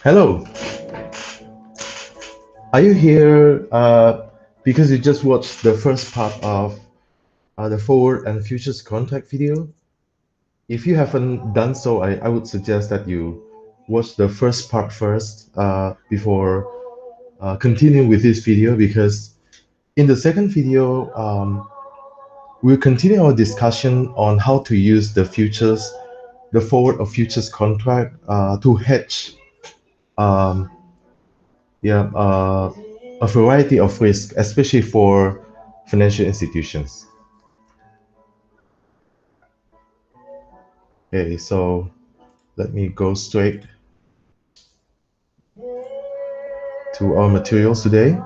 Hello, are you here because you just watched the first part of the forward and futures contract video? If you haven't done so, I would suggest that you watch the first part first before continuing with this video, because in the second video, we'll continue our discussion on how to use the forward or futures contract to hedge um, yeah, a variety of risk, especially for financial institutions. Okay, so let me go straight to our materials today.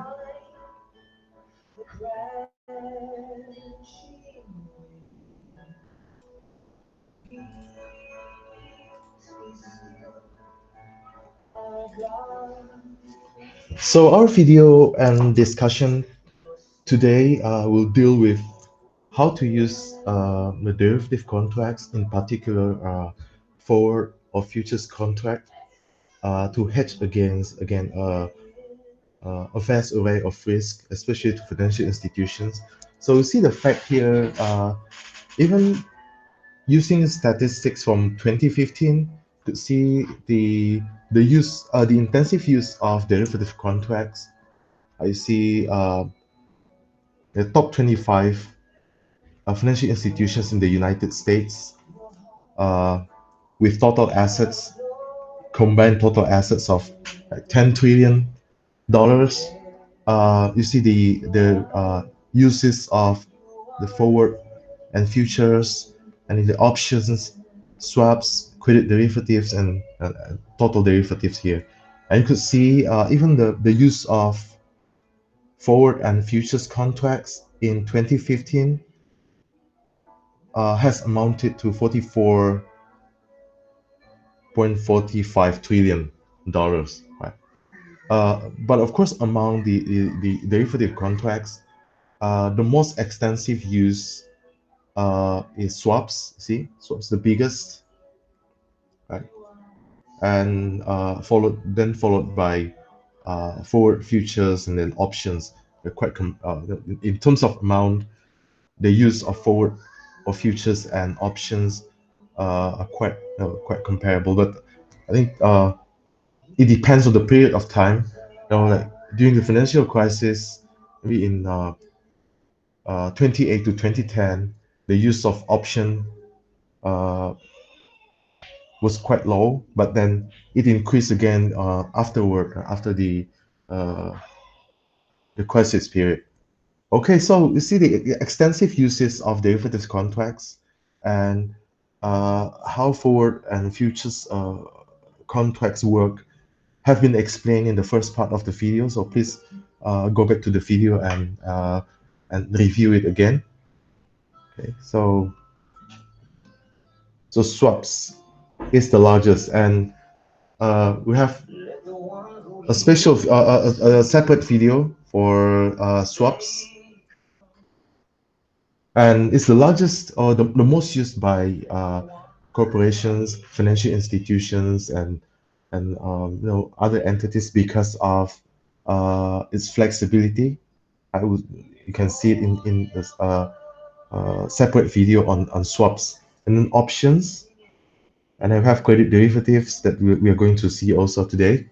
So our video and discussion today will deal with how to use the derivative contracts, in particular forward or futures contract, to hedge against, again, a vast array of risk, especially to financial institutions. So you see the fact here, even using statistics from 2015 to see the intensive use of derivative contracts. I see the top 25 financial institutions in the United States uh, with total assets, combined total assets of like $10 trillion. You see the uses of the forward and futures, and in the options, swaps, credit derivatives, and total derivatives here. And you could see even the use of forward and futures contracts in 2015 has amounted to $44.45 trillion, right? But of course, among the derivative contracts, the most extensive use is swaps. See, swaps the biggest, right? And followed by forward futures and then options. They're quite in terms of amount, the use of forward or futures and options are quite comparable. But I think it depends on the period of time. Like during the financial crisis, maybe in 28 to 2010, the use of option uh, was quite low, but then it increased again after uh, the crisis period. Okay, so you see the extensive uses of derivatives contracts and how forward and futures contracts work have been explained in the first part of the video. So please go back to the video and review it again. Okay, so swaps is the largest, and we have a separate video for swaps, and it's the largest or the most used by corporations, financial institutions, and other entities because of its flexibility. You can see it in this separate video on swaps, and then options, and I have credit derivatives that we are going to see also today.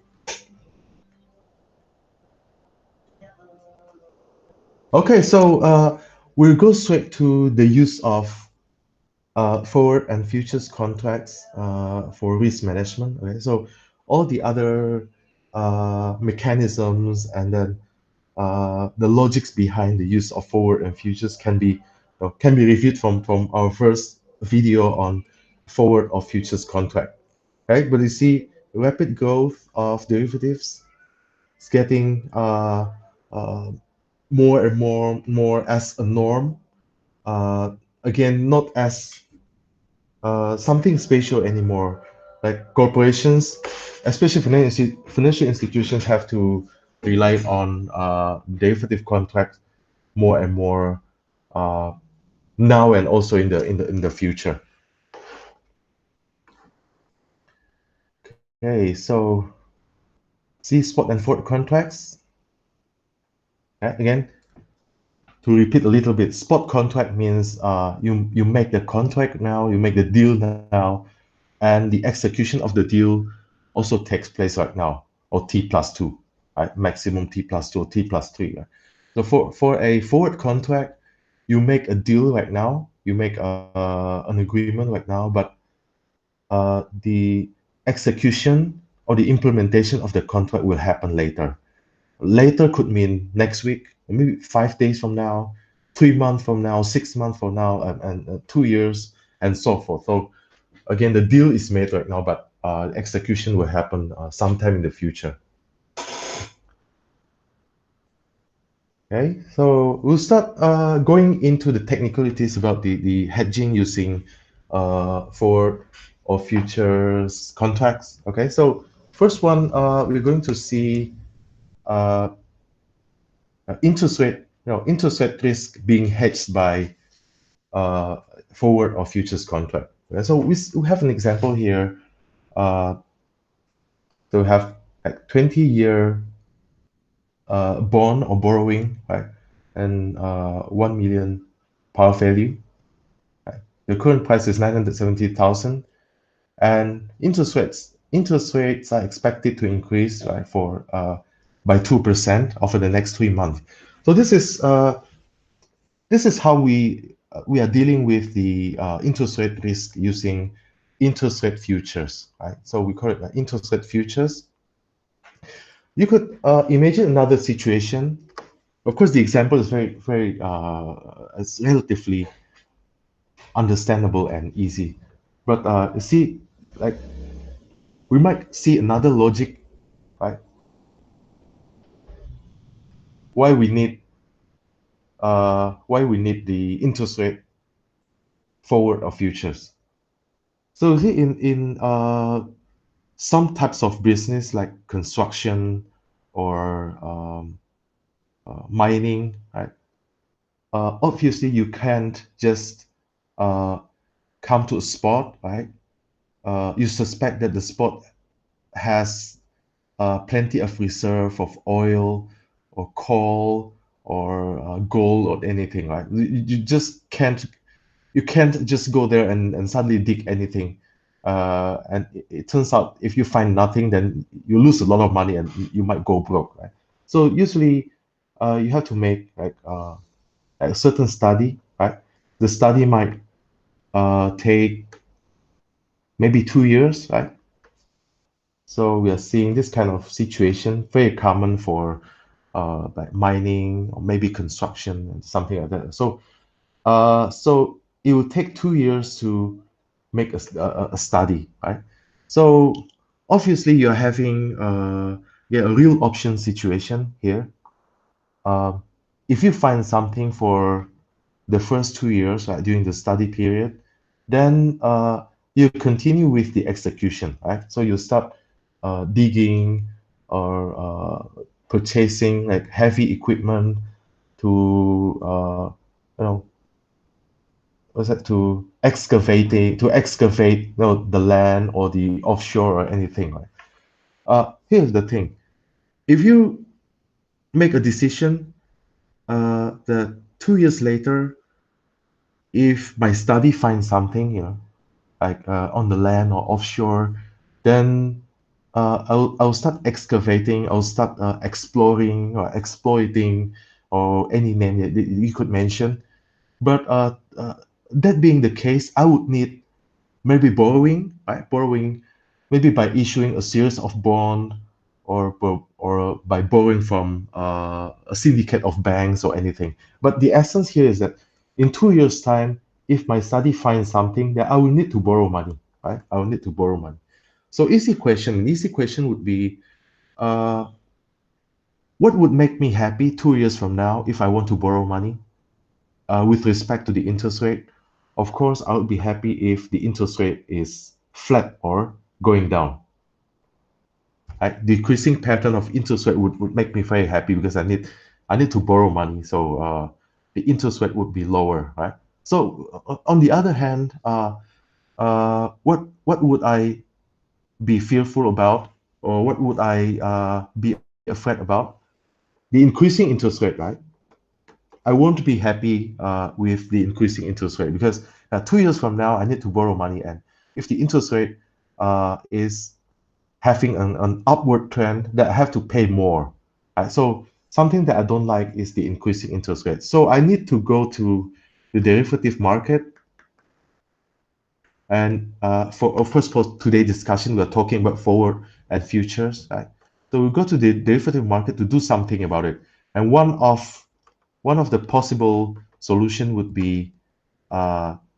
Okay, so we'll go straight to the use of forward and futures contracts for risk management. Okay, so all the other mechanisms and then the logics behind the use of forward and futures can be reviewed from our first video on forward or futures contract, right? But you see, rapid growth of derivatives is getting uh, more and more as a norm. Uh, Again, not as something spatial anymore. Like corporations, especially financial institutions, have to rely on derivative contracts more and more uh, now and also in the future. Okay, so See spot and forward contracts. Again, to repeat a little bit, spot contract means you make the contract now, you make the deal now, and the execution of the deal also takes place right now, or T plus two, right? Maximum T plus two or T plus three. Right? So for a forward contract, you make a deal right now, you make an agreement right now, but the execution or the implementation of the contract will happen later. Later could mean next week, maybe 5 days from now, 3 months from now, 6 months from now, and 2 years, and so forth. So again, the deal is made right now, but execution will happen sometime in the future. Okay, so we'll start going into the technicalities about the hedging using for or futures contracts. Okay, so first one, we're going to see uh, interest rate, interest rate risk being hedged by uh, forward or futures contract. Okay, so we have an example here. Uh, so we have like 20-year bond or borrowing, right? And 1 million par value. Right? The current price is 970,000, and interest rates are expected to increase, right, for by 2% over the next 3 months. So this is how we are dealing with the interest rate risk using interest rate futures, right? So we call it interest rate futures. You could imagine another situation. Of course, the example is it's relatively understandable and easy. But you see, like we might see another logic, right? Why we need the interest rate forward or futures. So you see, in some types of business like construction or mining, right? Obviously, you can't just uh, come to a spot, right? You suspect that the spot has plenty of reserve of oil or coal or gold or anything, right? You just can't just go there and suddenly dig anything. And it turns out if you find nothing, then you lose a lot of money and you might go broke, right? So usually you have to make like a certain study, right? The study might take maybe 2 years, right? So we are seeing this kind of situation very common for like mining or maybe construction and something like that. So it will take 2 years to make a study, right? So obviously you're having a real option situation here. Uh, if you find something for the first 2 years, right, during the study period, then you continue with the execution, right? So you start digging or purchasing like heavy equipment to you know what's that to excavate the land or the offshore or anything, right? Here's the thing: if you make a decision that 2 years later, if my study finds something, like on the land or offshore, then I'll start excavating, I'll start exploring or exploiting or any name that you could mention. But that being the case, I would need maybe borrowing, right? Borrowing, maybe by issuing a series of bond or by borrowing from a syndicate of banks or anything. But the essence here is that in 2 years' time, if my study finds something, then I will need to borrow money, right? I will need to borrow money. So an easy question would be, uh, what would make me happy 2 years from now if I want to borrow money? With respect to the interest rate, of course, I would be happy if the interest rate is flat or going down. Decreasing pattern of interest rate would make me very happy because I need to borrow money, so the interest rate would be lower, right? So on the other hand, what would I be fearful about? or what would I be afraid about? The increasing interest rate, right? I won't be happy with the increasing interest rate because 2 years from now, I need to borrow money. And if the interest rate is having an upward trend, that I have to pay more. Right? So something that I don't like is the increasing interest rate. So I need to go to the derivative market. And for of course, for today's discussion, we're talking about forward and futures. Right? So we go to the derivative market to do something about it. And one of the possible solution would be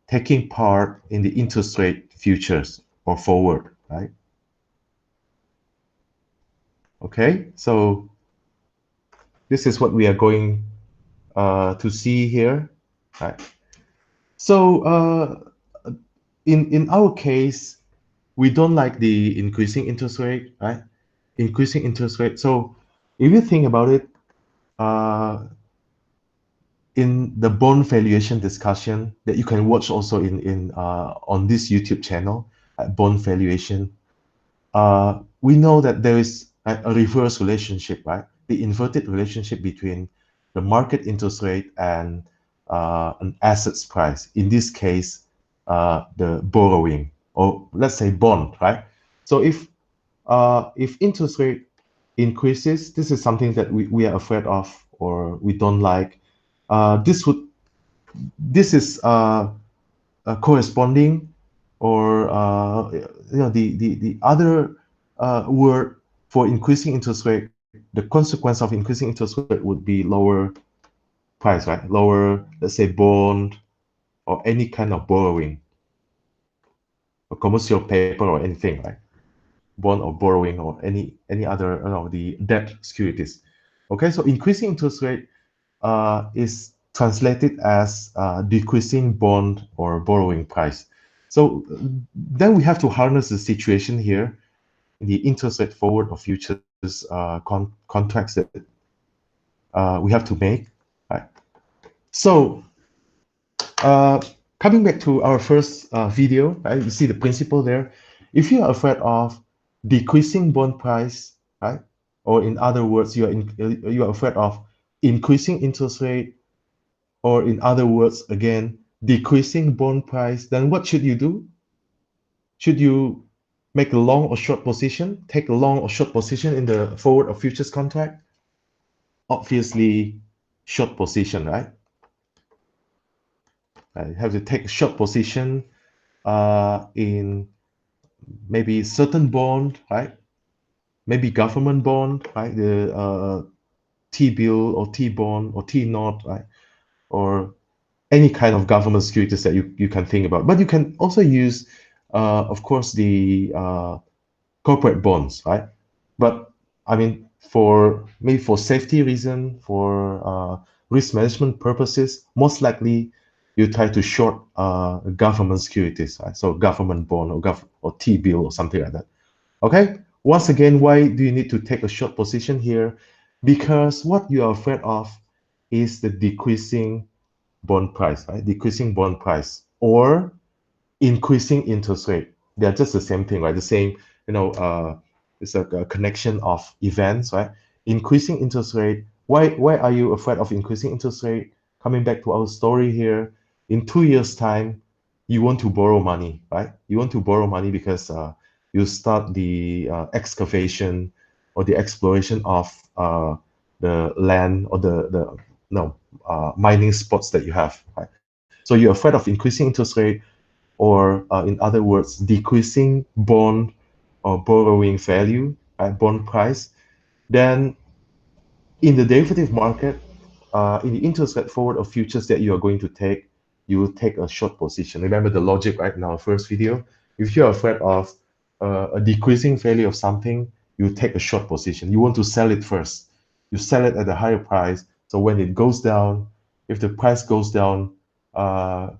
taking part in the interest rate futures or forward, right? Okay, so this is what we are going to see here, right? So in our case, we don't like the increasing interest rate, right? Increasing interest rate. So if you think about it, uh, in the bond valuation discussion that you can watch also in on this YouTube channel, bond valuation, we know that there is a reverse relationship, right? The inverted relationship between the market interest rate and an asset's price. In this case, the borrowing, or let's say bond, right? So if interest rate increases, this is something that we are afraid of or we don't like. This is corresponding, or the other word for increasing interest rate, the consequence of increasing interest rate would be lower price, right? Lower, let's say, bond or any kind of borrowing, or commercial paper or anything, right? Bond or borrowing or any other, the debt securities. Okay, so increasing interest rate is translated as decreasing bond or borrowing price. So then we have to harness the situation here, the interest rate forward or futures contracts that we have to make. Right? So uh, coming back to our first video, right? You see the principle there. If you are afraid of decreasing bond price, right? Or in other words, you are afraid of increasing interest rate, or in other words, again, decreasing bond price, then what should you do? Should you make a long or short position, take a long or short position in the forward or futures contract? Obviously, short position, right? You have to take a short position in maybe certain bond, right? Maybe government bond, right? The T-bill or T-bond or T-naught, right? Or any kind of government securities that you can think about. But you can also use, of course, the corporate bonds, right? But I mean, for maybe for safety reason, for risk management purposes, most likely you try to short government securities, right? So government bond or T-bill or something like that. Okay. Once again, why do you need to take a short position here? Because what you are afraid of is the decreasing bond price, right? Decreasing bond price or increasing interest rate. They are just the same thing, right? The same, it's a connection of events, right? Increasing interest rate. Why are you afraid of increasing interest rate? Coming back to our story here, in 2 years' time, you want to borrow money, right? You want to borrow money because you start the excavation or the exploration of the land or the no mining spots that you have, right? So you're afraid of increasing interest rate, or in other words, decreasing bond or borrowing value, bond price. Then in the derivative market, in the interest rate forward of futures that you are going to take, you will take a short position. Remember the logic, right, in our first video? If you're afraid of a decreasing value of something, you take a short position. You want to sell it first. You sell it at a higher price. So when it goes down, if the price goes down, uh,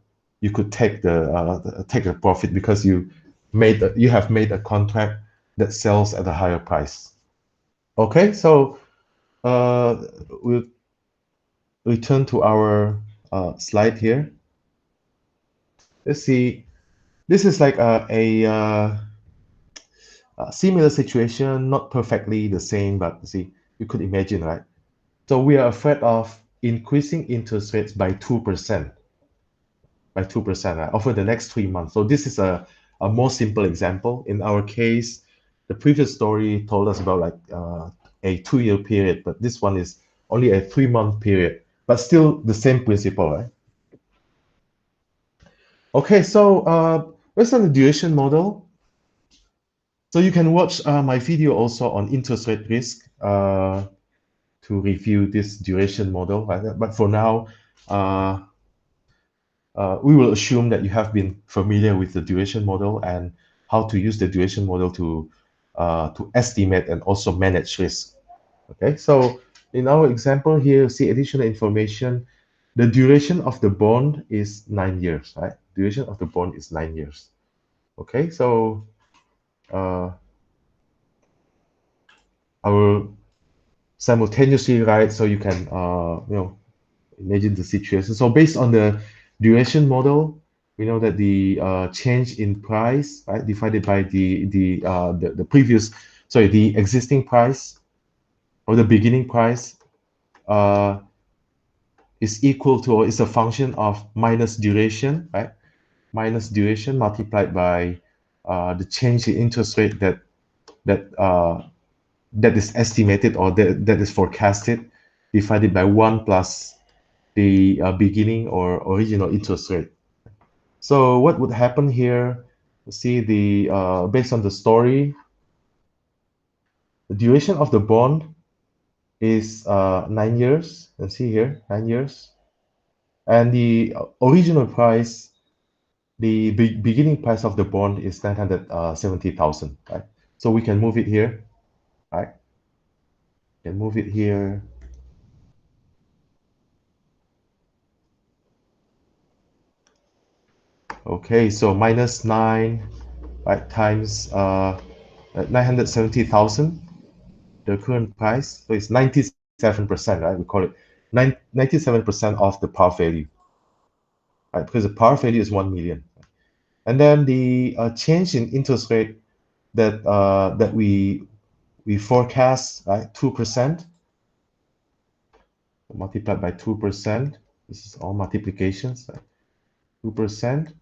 you could take a profit because you have made a contract that sells at a higher price. Okay, so we'll return to our slide here. Let's see. This is like Similar situation, not perfectly the same, but see, you could imagine, right? So we are afraid of increasing interest rates by 2%, right, over the next 3 months. So this is a more simple example. In our case, the previous story told us about like a 2-year period, but this one is only a 3-month period, but still the same principle, right? Okay, so based on the duration model, so you can watch my video also on interest rate risk to review this duration model. Right? But for now, uh, we will assume that you have been familiar with the duration model and how to use the duration model to estimate and also manage risk. Okay, so in our example here, see additional information. The duration of the bond is 9 years, right? Duration of the bond is 9 years. Okay, so uh, I will simultaneously write so you can imagine the situation. So based on the duration model, we know that the change in price, right, divided by the previous, sorry, the existing price or the beginning price uh, is equal to, or is a function of minus duration, right? Minus duration multiplied by the change in interest rate that that is estimated or that is forecasted divided by 1 plus the beginning or original interest rate. So what would happen here? See the based on the story, the duration of the bond is 9 years. You can see here 9 years, and the original price, the beginning price of the bond is 970,000. Right. So we can move it here. Right. Can move it here. Okay. So minus nine, right, times 970,000. The current price. So it's 97%, right? We call it 97% of the par value, right? Because the par value is 1 million. And then the change in interest rate that we forecast, right? 2% multiplied by 2%. This is all multiplications, right? 2%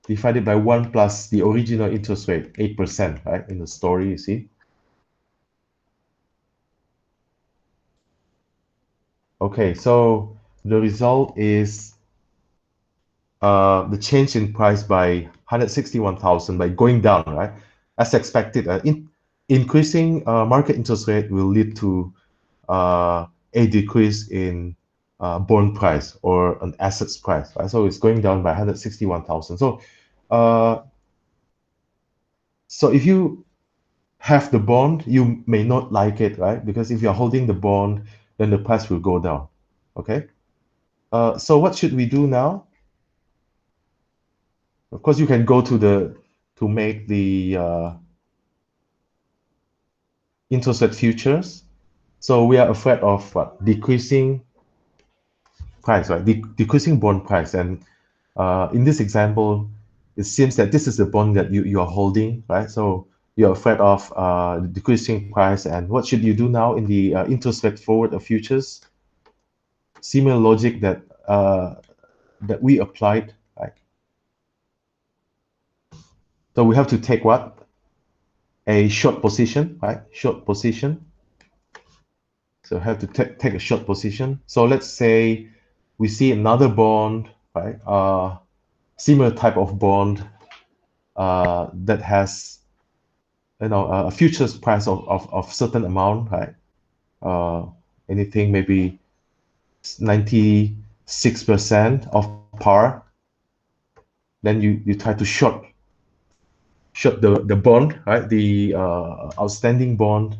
divided by 1 plus the original interest rate, 8%, right? In the story, you see. Okay, so the result is the change in price by 161,000 by going down, right? As expected, increasing market interest rate will lead to a decrease in bond price or an assets price, right? So it's going down by 161,000. Uh, so if you have the bond, you may not like it, right? Because if you're holding the bond, then the price will go down. Okay. So what should we do now? Of course, you can go to make the interest rate futures. So we are afraid of what? Decreasing price, right? Decreasing bond price. And in this example, it seems that this is the bond that you are holding, right? So you're afraid of decreasing price. And what should you do now in the interest rate forward of futures? Similar logic that we applied, right? So we have to take what? A short position, right? Short position. So have to take a short position. So let's say we see another bond, right? Similar type of bond that has a futures price of certain amount, right? Uh, anything maybe 96% of par. Then you try to short the bond, right? The outstanding bond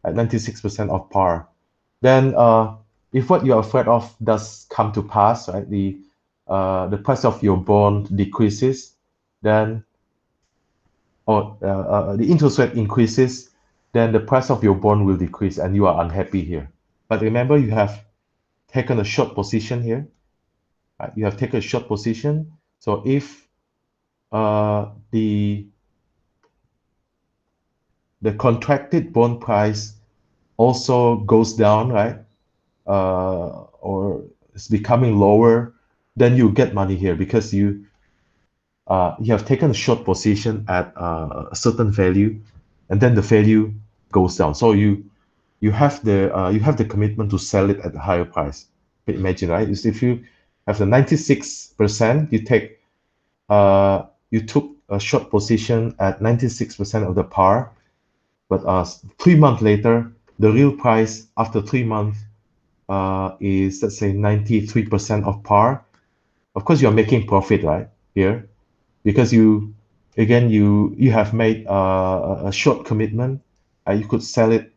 at 96% of par. Then if what you're afraid of does come to pass, right, the price of your bond decreases, then or the interest rate increases, then the price of your bond will decrease and you are unhappy here. But remember, you have taken a short position here, right? You have taken a short position. So if the the contracted bond price also goes down, right? Or it's becoming lower, then you get money here because you have taken a short position at a certain value, and then the value goes down. So you have the commitment to sell it at a higher price. Imagine, right? Is if you have the 96%, you took a short position at 96% of the par, but 3 months later, the real price after 3 months is, let's say, 93% of par. Of course, you're making profit, right? Here, because you have made a short commitment. You could sell it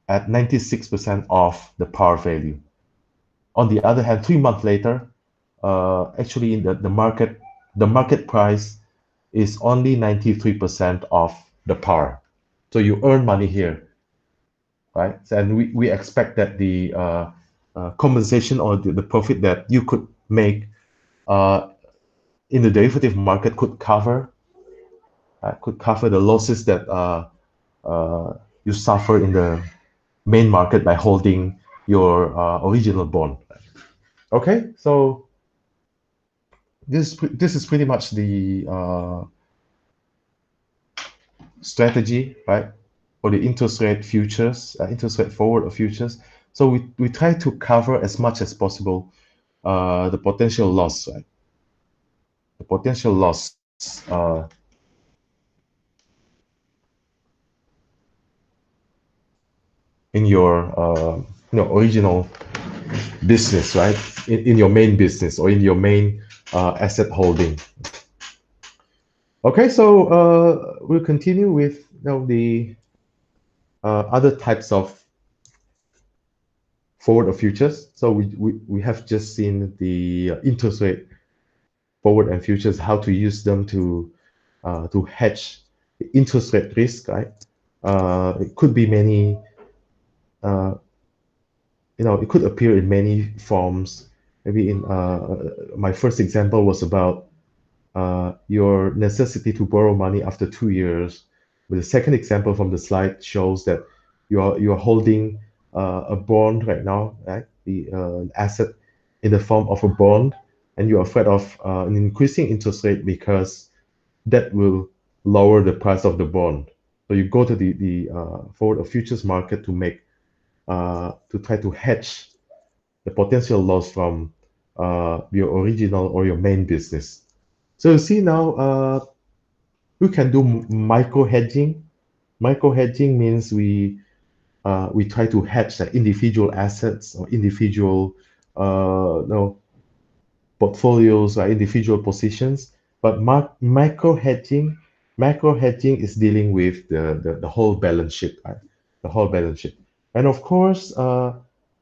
at 96% of the par value. On the other hand, 3 months later, actually in the market price is only 93% of the par. So you earn money here, right? And we expect that the compensation or the profit that you could make uh, in the derivative market could cover the losses that you suffer in the main market by holding your original bond. Okay, so this is pretty much the strategy, right? Or the interest rate futures, interest rate forward or futures. So we try to cover as much as possible the potential loss, right? The potential loss in your original business, right? In your main business or in your main asset holding. Okay, so we'll continue with the other types of forward or futures. So we have just seen the interest rate forward and futures, how to use them to hedge the interest rate risk, right? It could be many, uh, it could appear in many forms. Maybe in my first example was about your necessity to borrow money after 2 years. But the second example from the slide shows that you're holding a bond right now, right? The asset in the form of a bond, and you're afraid of an increasing interest rate because that will lower the price of the bond. So you go to the forward or futures market to try to hedge the potential loss from your original or your main business. So you see now, we can do micro hedging. Micro hedging means we try to hedge the individual assets or individual portfolios or individual positions. But micro hedging is dealing with the whole balance sheet, right? The whole balance sheet. And of course,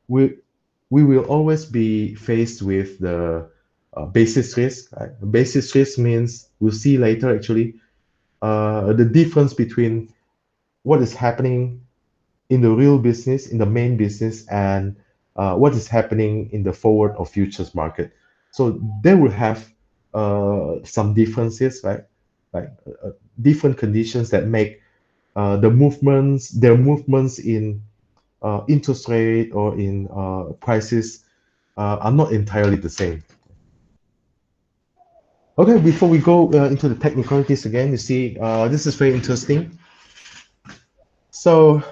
we we will always be faced with the basis risk. Right? Basis risk means we'll see later actually the difference between what is happening in the real business, in the main business, and what is happening in the forward or futures market. So they will have some differences, right? Like different conditions that make their movements in interest rate or in prices are not entirely the same. Okay, before we go into the technicalities again, you see, this is very interesting. So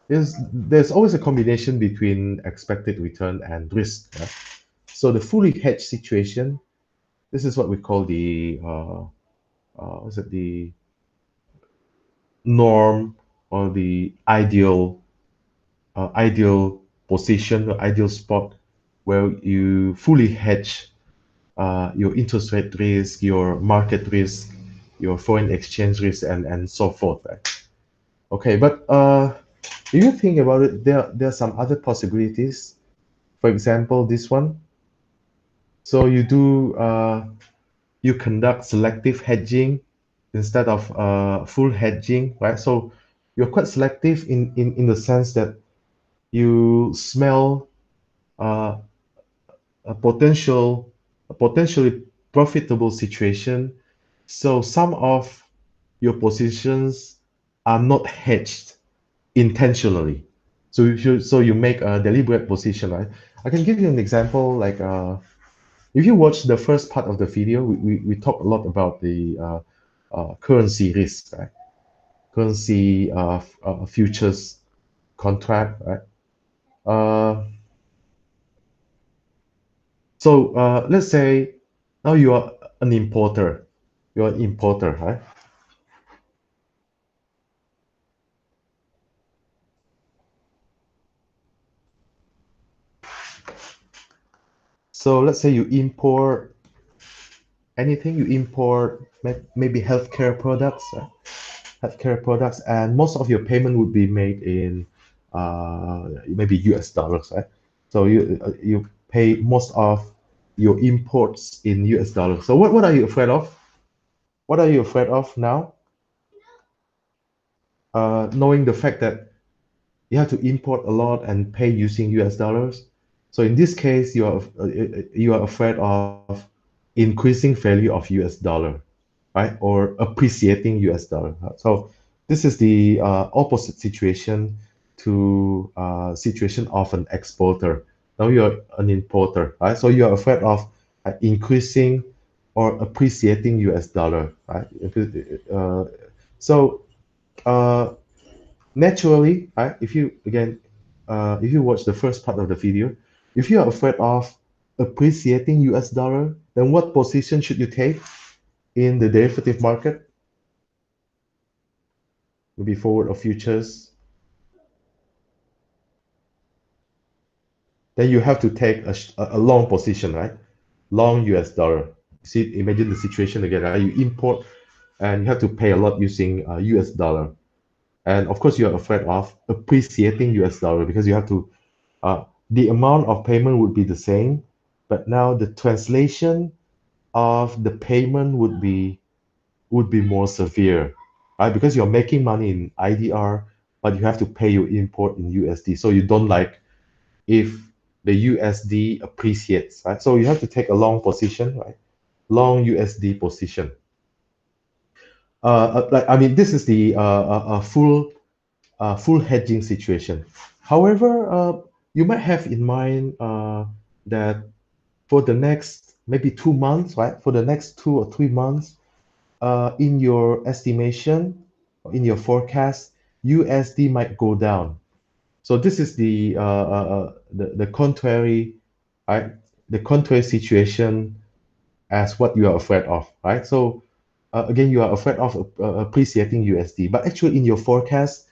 there's always a combination between expected return and risk. Right? So the fully hedged situation, this is what we call the what's it, the norm or the ideal position, or ideal spot where you fully hedge your interest rate risk, your market risk, your foreign exchange risk, and so forth. Right? Okay, but if you think about it, there are some other possibilities. For example, this one. So you conduct selective hedging instead of full hedging, right? So you're quite selective in the sense that you smell uh, a potentially profitable situation. So some of your positions are not hedged intentionally. So you make a deliberate position, right? I can give you an example. Like if you watch the first part of the video, we talk a lot about the currency risk, right? Currency futures contract, right? Uh, so let's say now you are an importer. You're an importer, right? So let's say you import anything. You import maybe healthcare products, right? Healthcare products, and most of your payment would be made in maybe US dollars, right? So you pay most of your imports in US dollars. So what are you afraid of? What are you afraid of now? Knowing the fact that you have to import a lot and pay using US dollars. So in this case, you are afraid of increasing value of US dollar, right? Or appreciating US dollar. So this is the opposite situation to situation of an exporter. Now you're an importer, right? So you're afraid of increasing or appreciating US dollar, right? Uh, so uh, naturally, right, if you again, if you watch the first part of the video, if you are afraid of appreciating US dollar, then what position should you take in the derivative market? Maybe forward or futures. Then you have to take a long position, right? Long US dollar. See, imagine the situation again, right? You import and you have to pay a lot using US dollar. And of course, you're afraid of appreciating US dollar because you have to the amount of payment would be the same, but now the translation of the payment would be more severe, right? Because you're making money in IDR, but you have to pay your import in USD. So you don't like if the USD appreciates, right? So you have to take a long position, right? Long USD position. Like I mean, this is the full hedging situation. However, you might have in mind that for the next maybe 2 months, right? For the next 2 or 3 months, in your estimation, or in your forecast, USD might go down. So this is the contrary, right? The contrary situation as what you are afraid of, right? So again, you are afraid of appreciating USD, but actually in your forecast,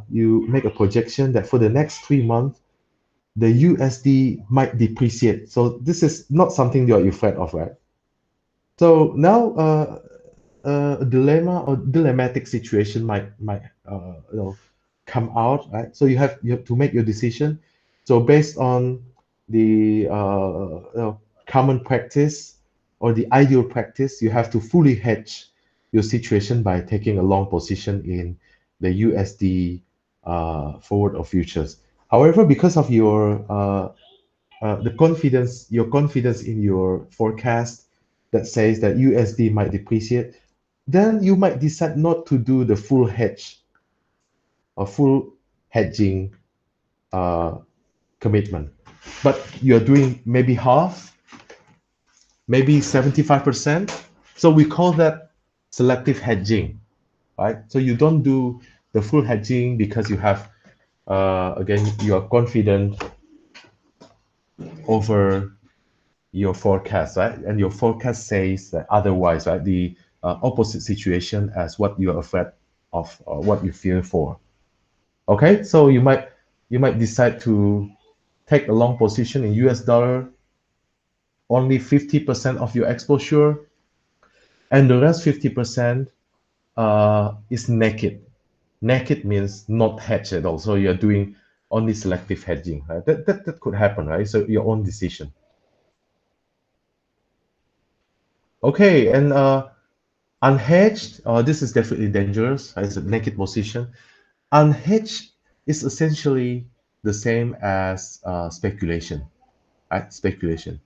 you make a projection that for the next 3 months, the USD might depreciate. So this is not something you're afraid of, right? So now a dilemma or dilemmatic situation might come out, right? So you have to make your decision. So based on the common practice or the ideal practice, you have to fully hedge your situation by taking a long position in the USD forward or futures. However, because of your confidence in your forecast that says that USD might depreciate, then you might decide not to do the full hedge or full hedging uh, commitment. But you're doing maybe half, maybe 75%. So we call that selective hedging, right? So you don't do the full hedging because you have, again, you are confident over your forecast, right? And your forecast says that otherwise, right? The opposite situation as what you're afraid of or what you fear for. Okay, so you might decide to take a long position in US dollar, only 50% of your exposure, and the rest 50% is naked. Naked means not hedged at all. So you're doing only selective hedging, right? That could happen, right? So your own decision. Okay, and unhedged, this is definitely dangerous. It's a naked position. Unhedged is essentially the same as speculation, right? Speculation.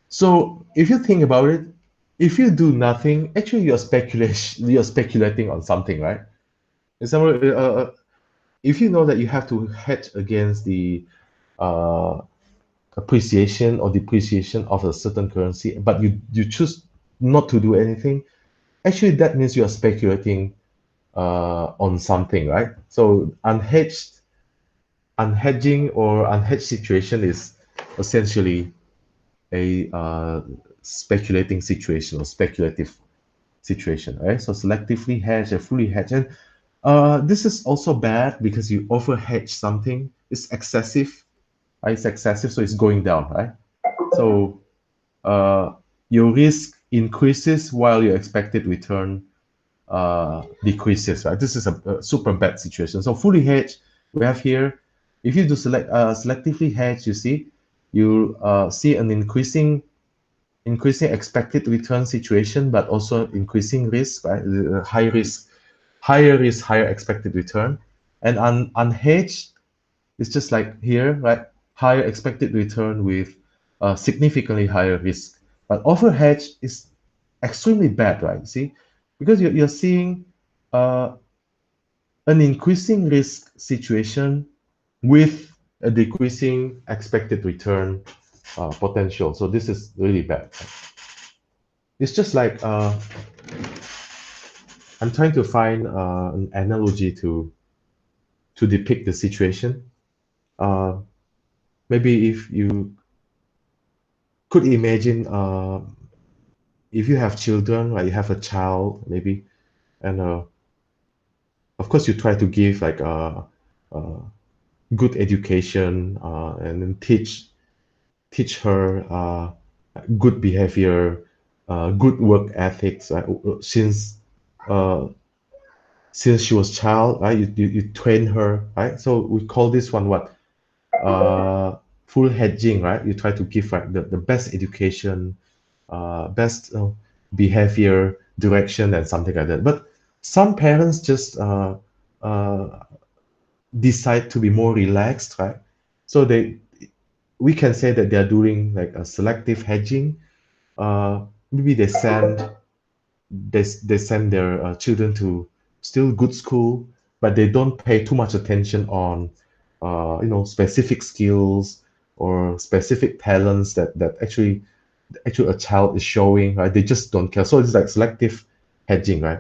So if you think about it, if you do nothing, actually you're speculating on something, right? Example, if you know that you have to hedge against the uh, appreciation or depreciation of a certain currency, but you choose not to do anything, actually that means you are speculating on something, right? So unhedging or unhedged situation is essentially a speculating situation or speculative situation, right? So selectively hedge and fully hedge. And this is also bad because you over hedge something. It's excessive. Right? It's excessive, so it's going down, right? So uh, your risk increases while your expected return decreases, right? This is a super bad situation. So fully hedged, we have here, if you do selectively hedge, you see, you see an increasing expected return situation, but also increasing risk, right? Higher risk, higher expected return. And unhedged is just like here, right? Higher expected return with significantly higher risk. But overhedged is extremely bad, right? See, because you're seeing uh, an increasing risk situation with a decreasing expected return potential. So this is really bad. It's just like I'm trying to find an analogy to depict the situation. Uh, Maybe if you could imagine, if you have children, like you have a child, maybe, and of course you try to give like a good education and then teach her good behavior, good work ethics, right? Uh, since she was child, right? You train her, right? So we call this one what? Full hedging, right? You try to give like the best education, best behavior, direction, and something like that. But some parents just uh, decide to be more relaxed, right? So we can say that they are doing like a selective hedging. Maybe they send their children to still good school, but they don't pay too much attention on specific skills or specific talents that actually a child is showing, right? They just don't care. So it's like selective hedging, right?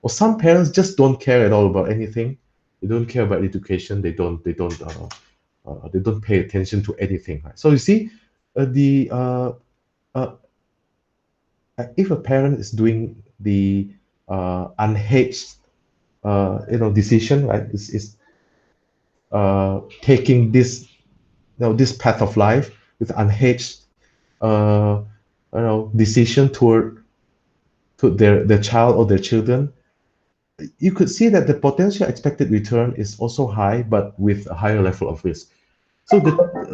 Or some parents just don't care at all about anything. They don't care about education. They don't pay attention to anything, right? So you see, the uh, if a parent is doing the unhedged decision, right, is taking this path of life with unhedged uh, decision to their child or their children, you could see that the potential expected return is also high, but with a higher level of risk. So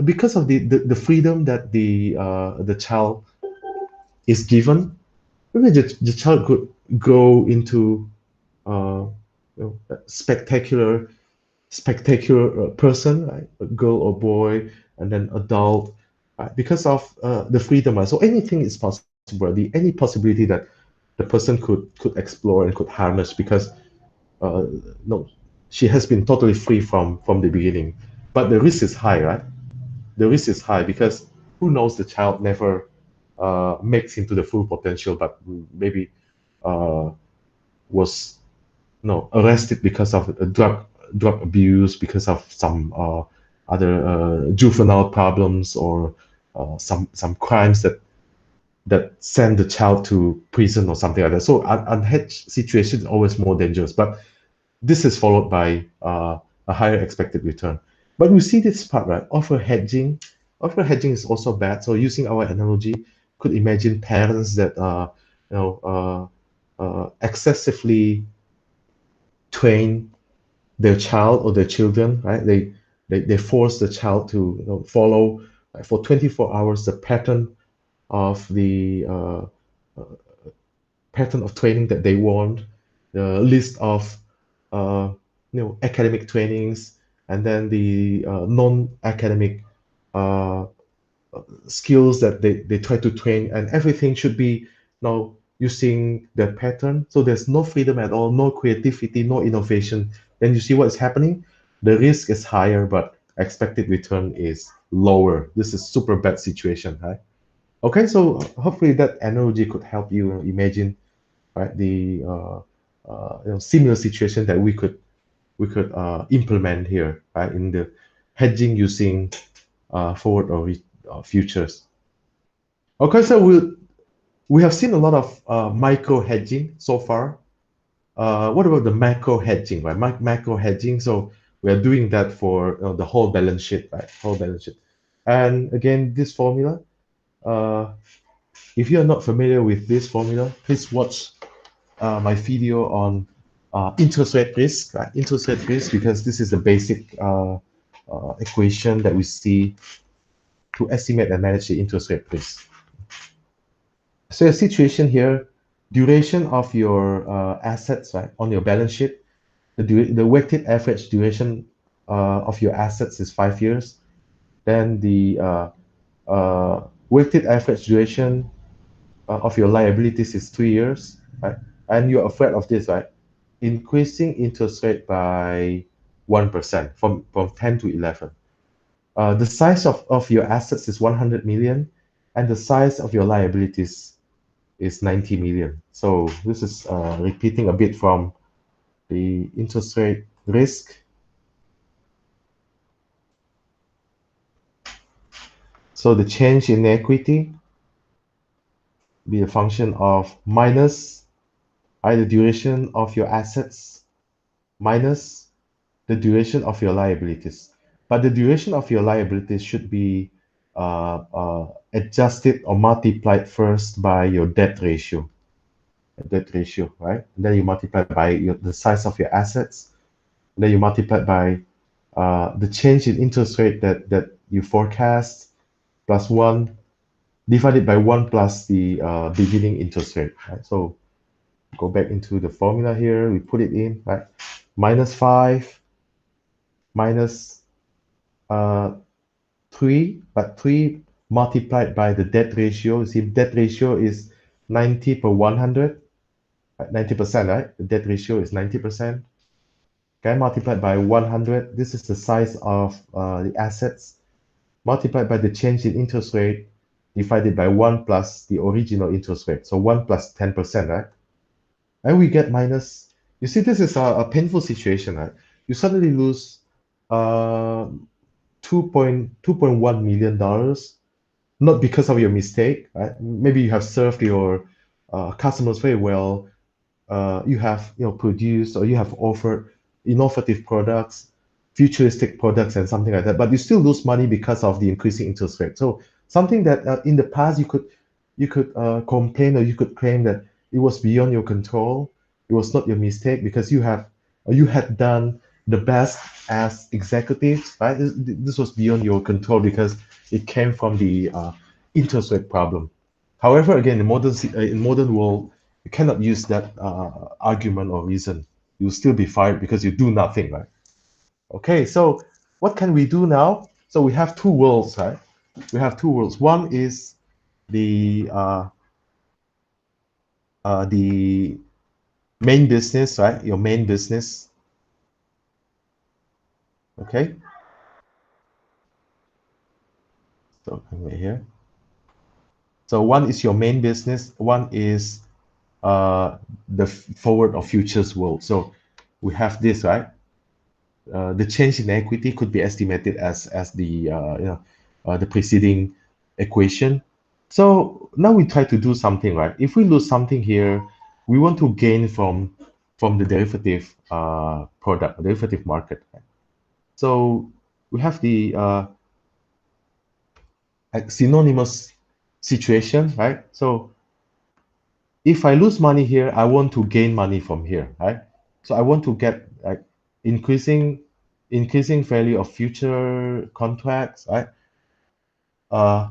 because of the freedom that the child is given, maybe the child could go into a spectacular person, right? A girl or boy, and then adult, right? Because of the freedom, right? So anything is possible. Any possibility that the person could explore and could harness because uh, no, she has been totally free from the beginning. But the risk is high, right? The risk is high because who knows, the child never makes into the full potential, but maybe uh, was arrested because of drug abuse, because of some other juvenile problems, or some crimes that send the child to prison or something like that. So unhedged situation is always more dangerous, but this is followed by a higher expected return. But we see this part, right? Offer hedging is also bad. So using our analogy, could imagine parents that excessively train their child or their children, right? They force the child to follow for 24 hours the of the pattern of training that they want, the list of uh, academic trainings, and then the non-academic uh, skills that they try to train, and everything should be using that pattern. So there's no freedom at all, no creativity, no innovation. Then you see what's happening. The risk is higher, but expected return is lower. This is super bad situation, right? Okay, so hopefully that analogy could help you imagine, right, the similar situation that we could implement here, right, in the hedging using forward or futures. Okay, so we have seen a lot of micro hedging so far. What about the macro hedging, right? Macro hedging. So we are doing that for the whole balance sheet, right? Whole balance sheet. And again, this formula. Uh, if you are not familiar with this formula, please watch my video on interest rate risk, right? Interest rate risk, because this is the basic equation that we see to estimate and manage the interest rate risk. So a situation here, duration of your assets, right, on your balance sheet, the weighted average duration of your assets is 5 years. Then the weighted average duration of your liabilities is 3 years, right? And you're afraid of this, right? Increasing interest rate by 1% from 10 to 11. The size of your assets is 100 million, and the size of your liabilities is 90 million. So this is repeating a bit from the interest rate risk. So the change in equity be a function of minus the duration of your assets minus the duration of your liabilities. But the duration of your liabilities should be adjusted or multiplied first by your debt ratio, right? And then you multiply by the size of your assets. And then you multiply by the change in interest rate that you forecast plus one divided by one plus the beginning interest rate, right? So go back into the formula here. We put it in, right? Minus 5 minus uh, 3, but 3 multiplied by the debt ratio. You see, debt ratio is 90 per 100, 90%, right? The debt ratio is 90%. Okay, multiplied by 100. This is the size of the assets multiplied by the change in interest rate divided by 1 plus the original interest rate. So 1 plus 10%, right? And we get minus. You see, this is a painful situation, right? You suddenly lose uh, 2.1 million dollars, not because of your mistake, right? Maybe you have served your customers very well. You have produced or you have offered innovative products, futuristic products, and something like that. But you still lose money because of the increasing interest rate. So something that in the past you could complain or you could claim that it was beyond your control. It was not your mistake because you had done the best as executives, right? This was beyond your control because it came from the interest rate problem. However, again, in modern world, you cannot use that argument or reason. You'll still be fired because you do nothing, right? Okay, so what can we do now? So we have two worlds, right? We have two worlds. One is the the main business, right? Your main business. Okay. So right here. So one is your main business. One is the forward or futures world. So we have this, right? The change in equity could be estimated as the preceding equation. So now we try to do something, right? If we lose something here, we want to gain from the derivative product, derivative market. Right? So we have the synonymous situation, right? So if I lose money here, I want to gain money from here, right? So I want to get like increasing increasing value of future contracts, right? Uh,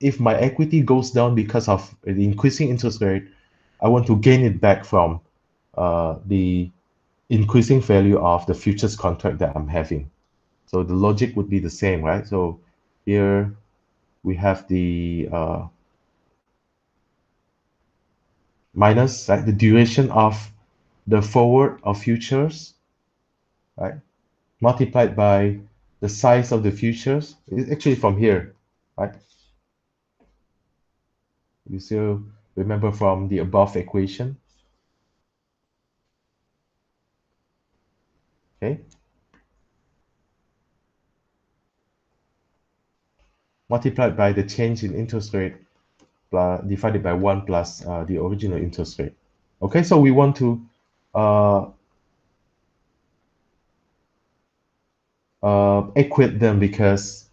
if my equity goes down because of the increasing interest rate, I want to gain it back from the increasing value of the futures contract that I'm having. So the logic would be the same, right? So here we have the minus, right, the duration of the forward of futures, right, multiplied by the size of the futures. It's actually from here, right? You still remember from the above equation, okay? Multiplied by the change in interest rate divided by 1 plus the original interest rate. Okay, so we want to uh, equate them because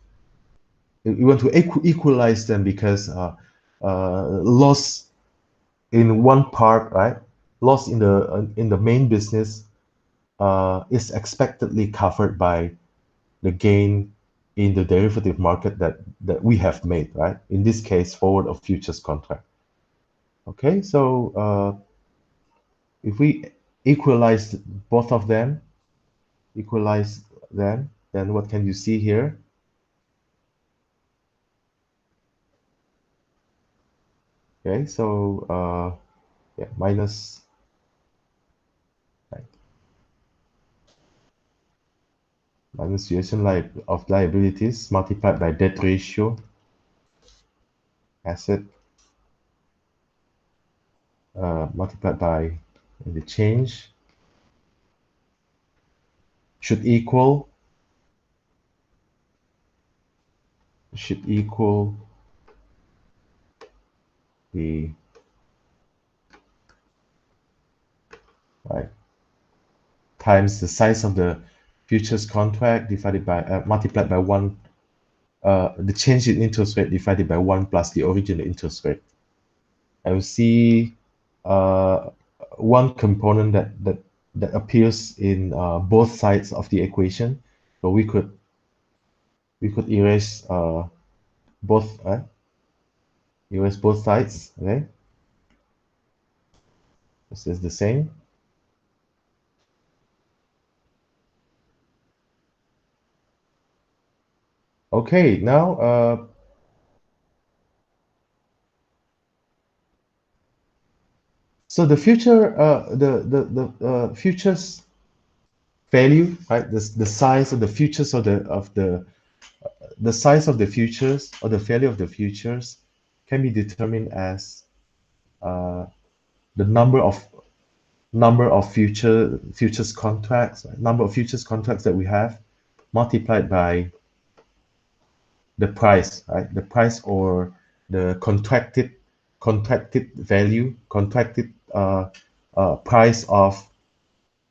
we want to equalize them because loss in one part, right? Loss in the main business is expectedly covered by the gain in the derivative market that we have made, right? In this case, forward or futures contract. Okay, so if we equalize both of them, equalize them, then what can you see here? Okay, so yeah, minus, right, minus duration of liabilities multiplied by debt ratio, asset multiplied by the change should equal the, right, times the size of the futures contract divided by multiplied by 1, the change in interest rate divided by 1 plus the original interest rate. I will see one component that appears in both sides of the equation. So we could both erase both sides. Okay, this is the same. Okay, now so the future the futures value, right? The size of the futures the size of the futures or the value of the futures can be determined as the number of futures contracts, right? Number of futures contracts that we have multiplied by the price, right? The price or the contracted value, contracted price of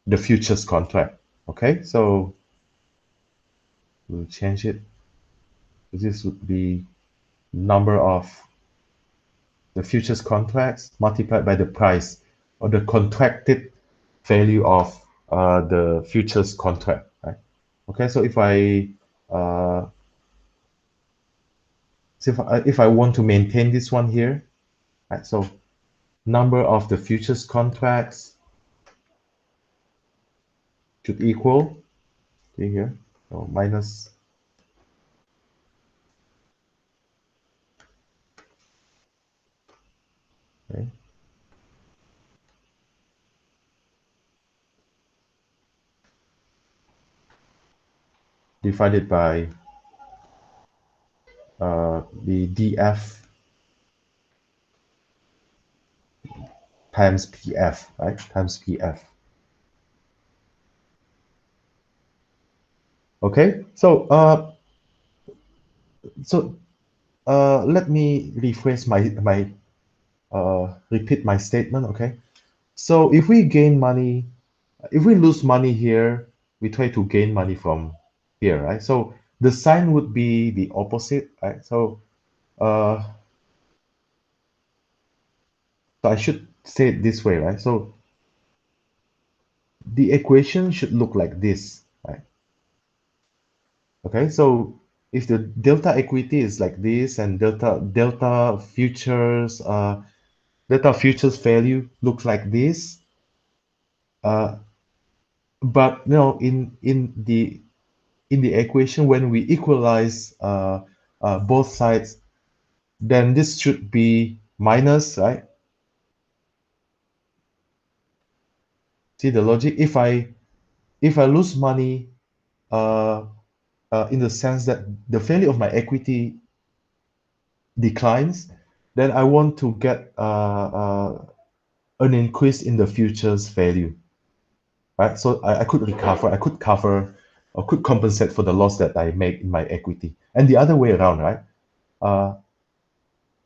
the futures contract. Okay, so we'll change it. This would be number of the futures contracts multiplied by the price or the contracted value of the futures contract, right? Okay, so uh, if I want to maintain this one here, right? So number of the futures contracts should equal, see here, so minus, okay, divided by the DF times PF, right? Times PF. Okay, so let me rephrase my repeat my statement. Okay, so if we lose money here, we try to gain money from here, right? So the sign would be the opposite, right? Uh, so I should say it this way, right? So the equation should look like this, right? Okay, so if the delta equity is like this and delta futures value looks like this, uh, but in the equation when we equalize both sides, then this should be minus, right? See the logic? If I lose money, uh, in the sense that the value of my equity declines, then I want to get an increase in the future's value, right? So I could recover, I could cover, or could compensate for the loss that I make in my equity. And the other way around, right? Uh,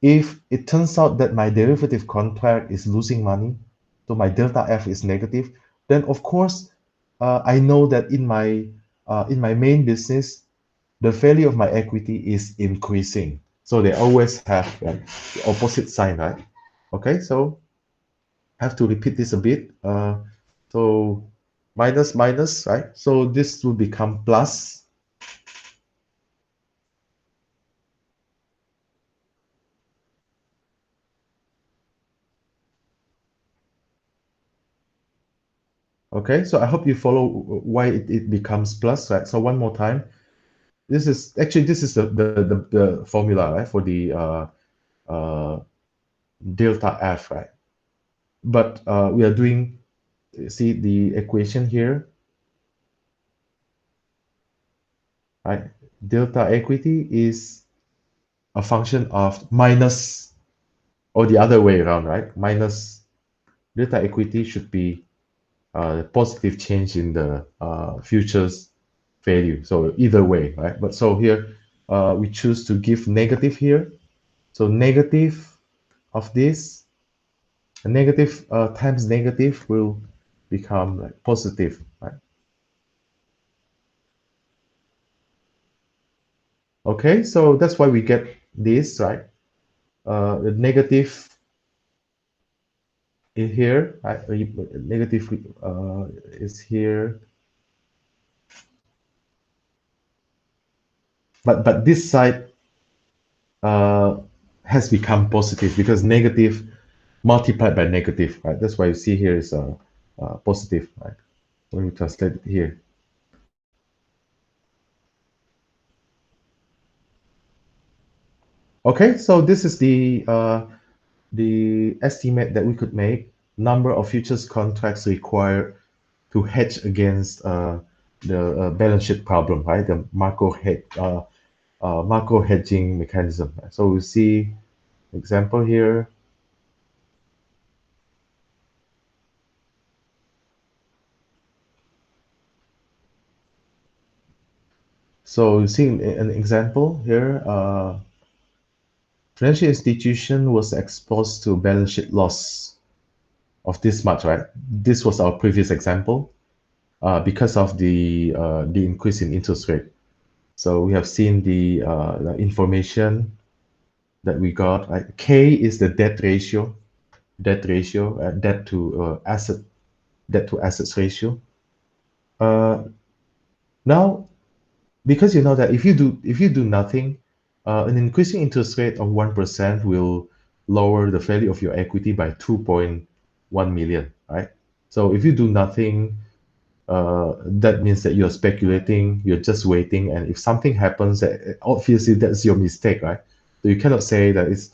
if it turns out that my derivative contract is losing money, so my delta F is negative, then of course I know that in my main business, the value of my equity is increasing. So they always have like the opposite sign, right? Okay, so I have to repeat this a bit. So minus minus, right? So this will become plus. Okay, so I hope you follow why it becomes plus, right? So one more time. This is the formula, right, for the uh, delta F, right? But we are doing, see the equation here, right? Delta equity is a function of minus, or the other way around, right? Minus delta equity should be positive change in the futures value. So either way, right? But so here we choose to give negative here. So negative of this, negative times negative will become like positive, right? Okay, so that's why we get this, right? The negative in here, right? Negative is here, but this side uh, has become positive because negative multiplied by negative, right? That's why you see here is positive, right? When we translate it here. Okay, so this is the estimate that we could make. Number of futures contracts required to hedge against the balance sheet problem, right? The macro hedging mechanism. So we see example here. So you see an example here. Financial institution was exposed to balance sheet loss of this much, right? This was our previous example because of the increase in interest rate. So we have seen the information that we got. Right? K is the debt ratio, debt to assets ratio. Uh, Now, because you know that if you do nothing, an increasing interest rate of 1% will lower the value of your equity by 2.1 million, right? So if you do nothing, that means that you're speculating, you're just waiting, and if something happens, obviously that's your mistake, right? So you cannot say that it's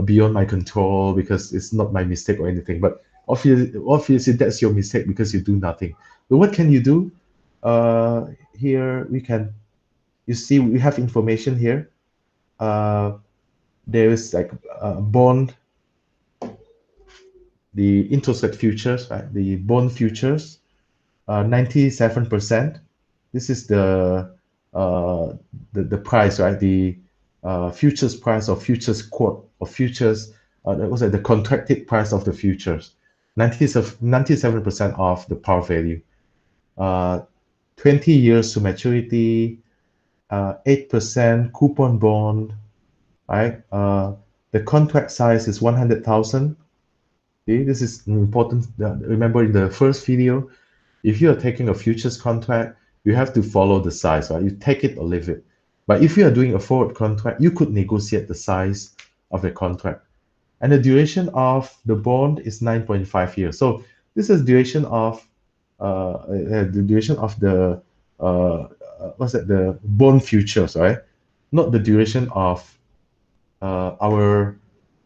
beyond my control because it's not my mistake or anything. But obviously that's your mistake because you do nothing. So what can you do? Here we can, you see, we have information here. Uh, there is like bond, the interest rate futures, right? The bond futures 97%. This is the price, right? The futures price or futures quote or futures. That was like the contracted price of the futures. 97% of the par value. Uh, 20 years to maturity. 8% coupon bond, right? The contract size is 100,000. Okay, this is important. Remember in the first video, if you are taking a futures contract, you have to follow the size, right? You take it or leave it. But if you are doing a forward contract, you could negotiate the size of the contract. And the duration of the bond is 9.5 years. So this is duration of the duration of the what's that? The bond futures, right? Not the duration of our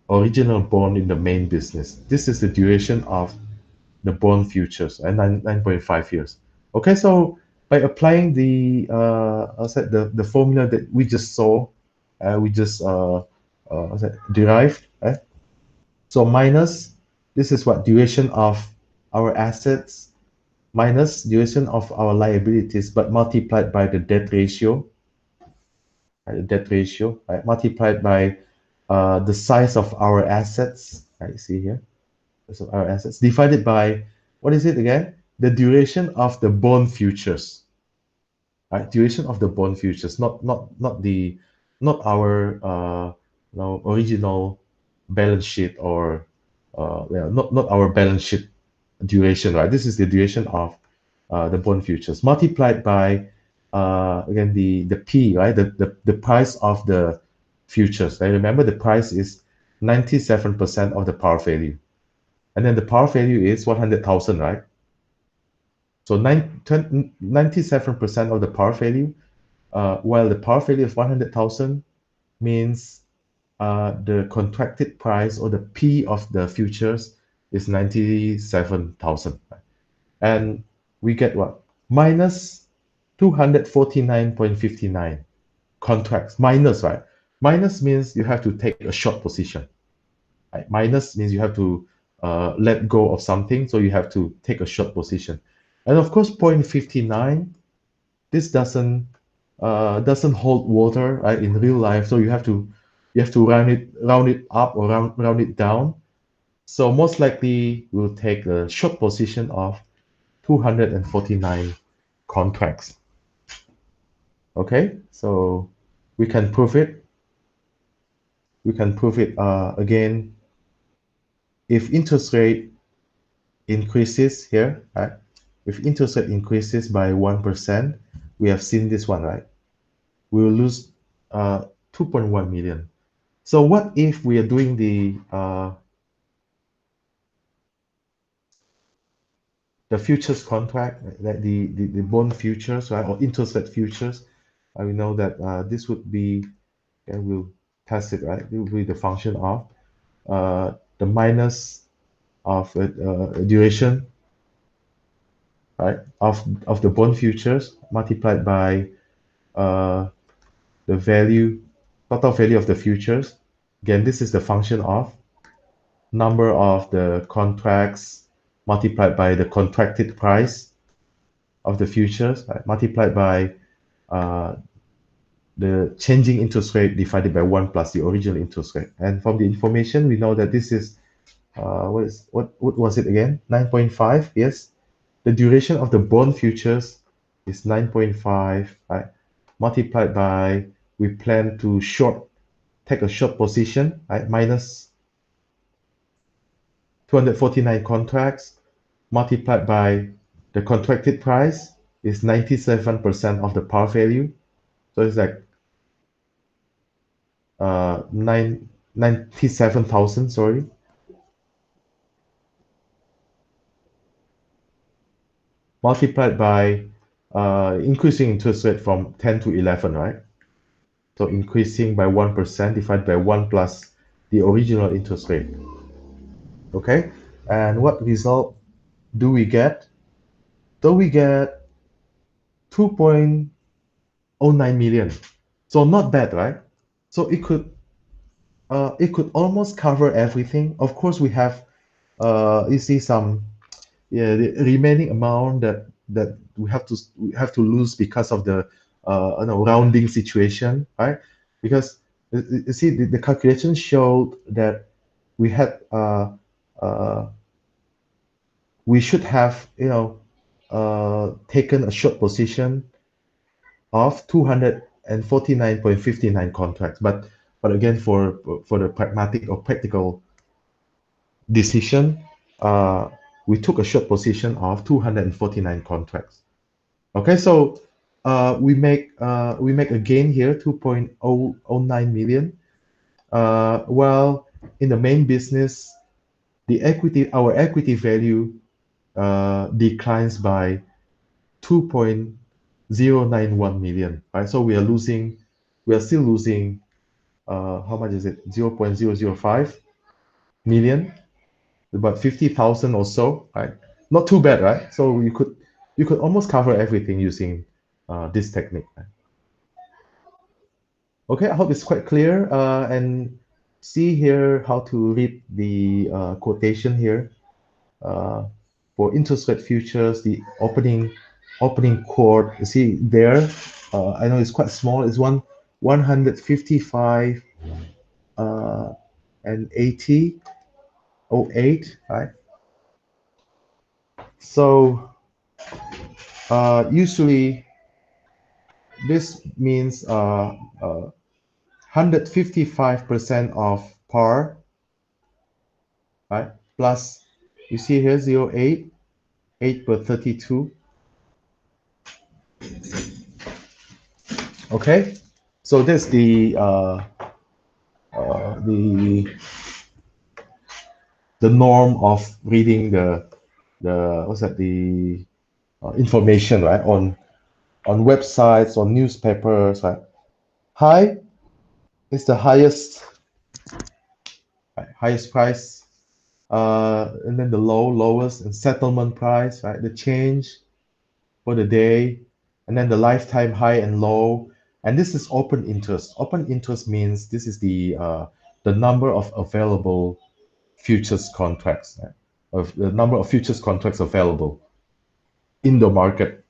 original bond in the main business. This is the duration of the bond futures and 9.5 years. Okay, so by applying the the formula that we just saw, we just derived, right? So minus, this is what duration of our assets minus duration of our liabilities, but multiplied by the debt ratio, right? The debt ratio, right? Multiplied by the size of our assets, right? See here, so our assets divided by what is it again? The duration of the bond futures, right? Duration of the bond futures, not our original balance sheet or not our balance sheet duration, right? This is the duration of the bond futures multiplied by again the P, right? The price of the futures. Right? Remember the price is 97% of the par value, and then the par value is 100,000, right? So 97% of the par value, while the par value of 100,000 means the contracted price or the P of the futures is 97,000. And we get what? Minus 249.59 contracts. Minus, right? Minus means you have to take a short position. Right? Minus means you have to let go of something, so you have to take a short position. And of course, 0.59, this doesn't hold water, right, in real life. So you have to round it up or round it down. So most likely we'll take a short position of 249 contracts. Okay, so we can prove it. We can prove it again. If interest rate increases here, right? If interest rate increases by 1%, we have seen this one, right? We will lose 2.1 million. So what if we are doing the futures contract, like the bond futures, right, or interest rate futures? We know that this would be, and we'll test it, right? It will be the function of the minus of duration, right, of the bond futures multiplied by uh, the value, total value of the futures. Again, this is the function of number of the contracts multiplied by the contracted price of the futures, right, multiplied by uh, the changing interest rate divided by 1 plus the original interest rate. And from the information, we know that this is, what was it again? 9.5, yes. The duration of the bond futures is 9.5, right? Multiplied by, we plan to take a short position, right? Minus 249 contracts multiplied by the contracted price is 97% of the par value. So it's like 97,000, sorry, multiplied by increasing interest rate from 10 to 11, right? So increasing by 1% divided by 1 plus the original interest rate. Okay, and what result do we get? So we get 2.09 million. So not bad, right? So it could almost cover everything. Of course, we have you see some, yeah, the remaining amount that we have to lose because of the rounding situation, right? Because you see the calculation showed that we had uh, we should have taken a short position of 249.59 contracts, but again, for the pragmatic or practical decision, uh, we took a short position of 249 contracts. Okay, so we make a gain here, 2.009 million. While in the main business, our equity value declines by 2.091 million. Right, so we are still losing. How much is it? 0.005 million, about 50,000 or so, right? Not too bad, right? So you could almost cover everything using this technique. Right? Okay, I hope it's quite clear. And see here how to read the quotation here. Uh, for interest rate futures, the opening quote, you see there, I know it's quite small, it's 155 and 80.08, right? So usually this means 155% of par, right? Plus, you see here 0.8, 8 per 32. Okay, so that's the the norm of reading the what's that the information, right, on websites, on newspapers, right. High is the highest, right, highest price, and then the lowest, and settlement price, right, the change for the day, and then the lifetime high and low. And this is open interest. Open interest means this is the number of available futures contracts, right? Of the number of futures contracts available in the market.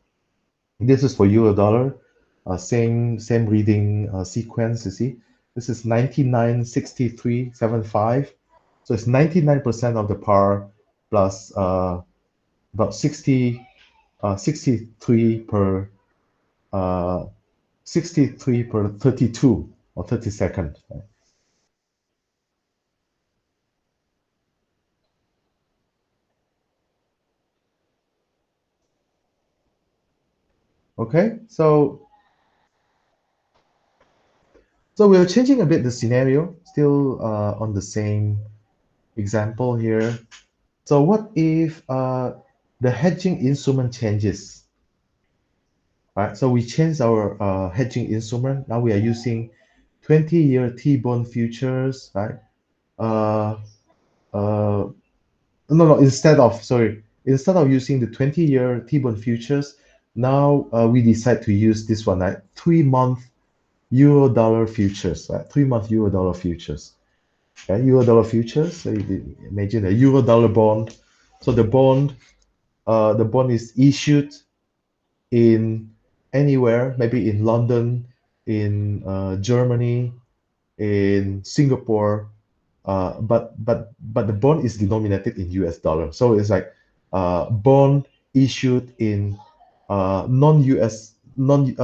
This is for euro dollar. Same reading sequence. You see, this is 99.6375. So it's 99% of the par plus about 63 per uh, 63 per 32 or 32nd. Right? Okay, so we're changing a bit the scenario, still on the same example here. So what if the hedging instrument changes, right? So we changed our hedging instrument. Now we are using 20-year T-bond futures, right? Uh, uh, no, instead of using the 20-year T-bond futures, now we decide to use this one, right? 3-month euro dollar futures, right? 3-month euro dollar futures. Okay, euro dollar futures. So you imagine a euro dollar bond. So the bond is issued in anywhere, maybe in London, in Germany, in Singapore, but the bond is denominated in US dollar. So it's like bond issued in non-US, non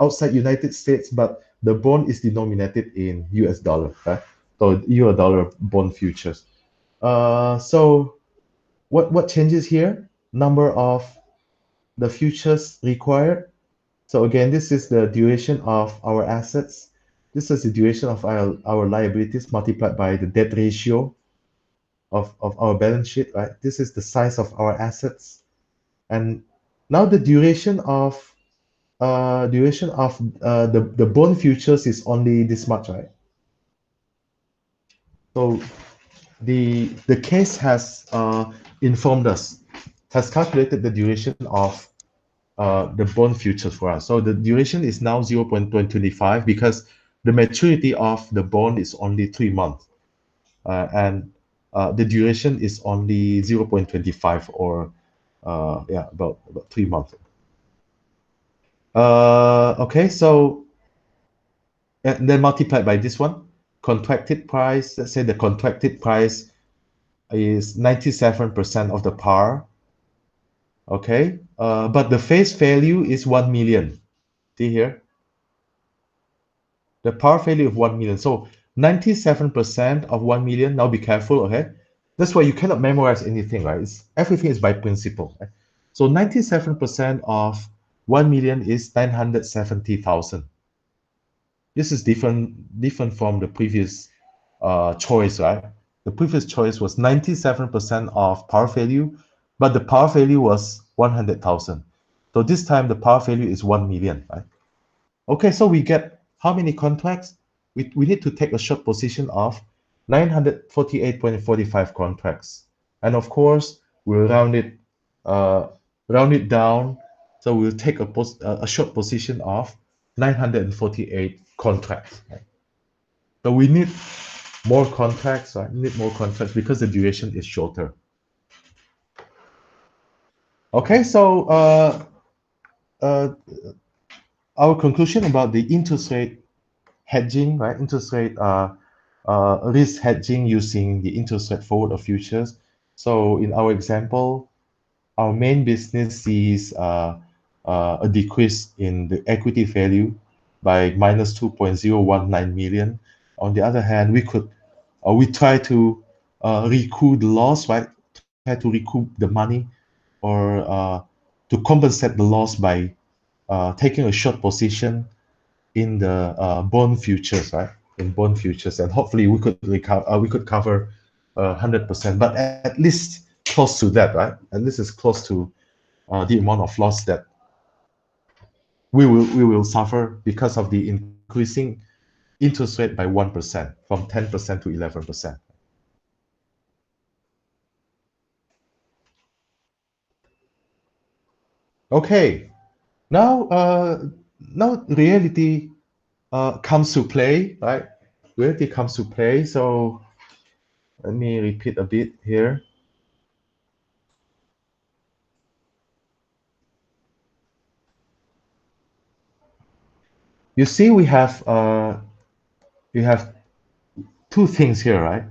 outside United States, but the bond is denominated in US dollar, right? So euro dollar bond futures. So what changes here? Number of the futures required. So again, this is the duration of our assets. This is the duration of our liabilities multiplied by the debt ratio of our balance sheet, right? This is the size of our assets. And now the duration of the bond futures is only this much, right? So the case has informed us, has calculated the duration of the bond futures for us. So the duration is now 0.25 because the maturity of the bond is only 3 months, and the duration is only 0.25 or yeah, about 3 months. Okay, so and then multiplied by this one, contracted price. Let's say the contracted price is 97% of the par. Okay, but the face value is 1 million. See here, the par value of 1 million. So 97% of 1 million. Now be careful, okay? That's why you cannot memorize anything, right? Everything is by principle. Right? So 97% of 1 million is 970,000. This is different from the previous choice, right? The previous choice was 97% of par value, but the par value was 100,000. So this time the par value is 1 million, right? Okay, so we get how many contracts? We need to take a short position of 948.45 contracts. And of course, we'll round it uh, round it down. So we'll take a short position of 948 contracts. Right? So we need more contracts, right? We need more contracts because the duration is shorter. Okay, so uh, our conclusion about the interest rate hedging, right? Interest rate risk hedging using the interest rate forward of futures. So in our example, our main business sees a decrease in the equity value by minus 2.019 million. On the other hand, we try to recoup the loss, right? Try to recoup the money or to compensate the loss by taking a short position in the bond futures, right? In bond futures, and hopefully we could recover, we could cover 100%, but at least close to that, right? At least it's close to the amount of loss that we will suffer because of the increasing interest rate by 1% from 10% to 11%. Okay, now reality comes to play, right? Reality comes to play. So let me repeat a bit here. You see, we have two things here, right?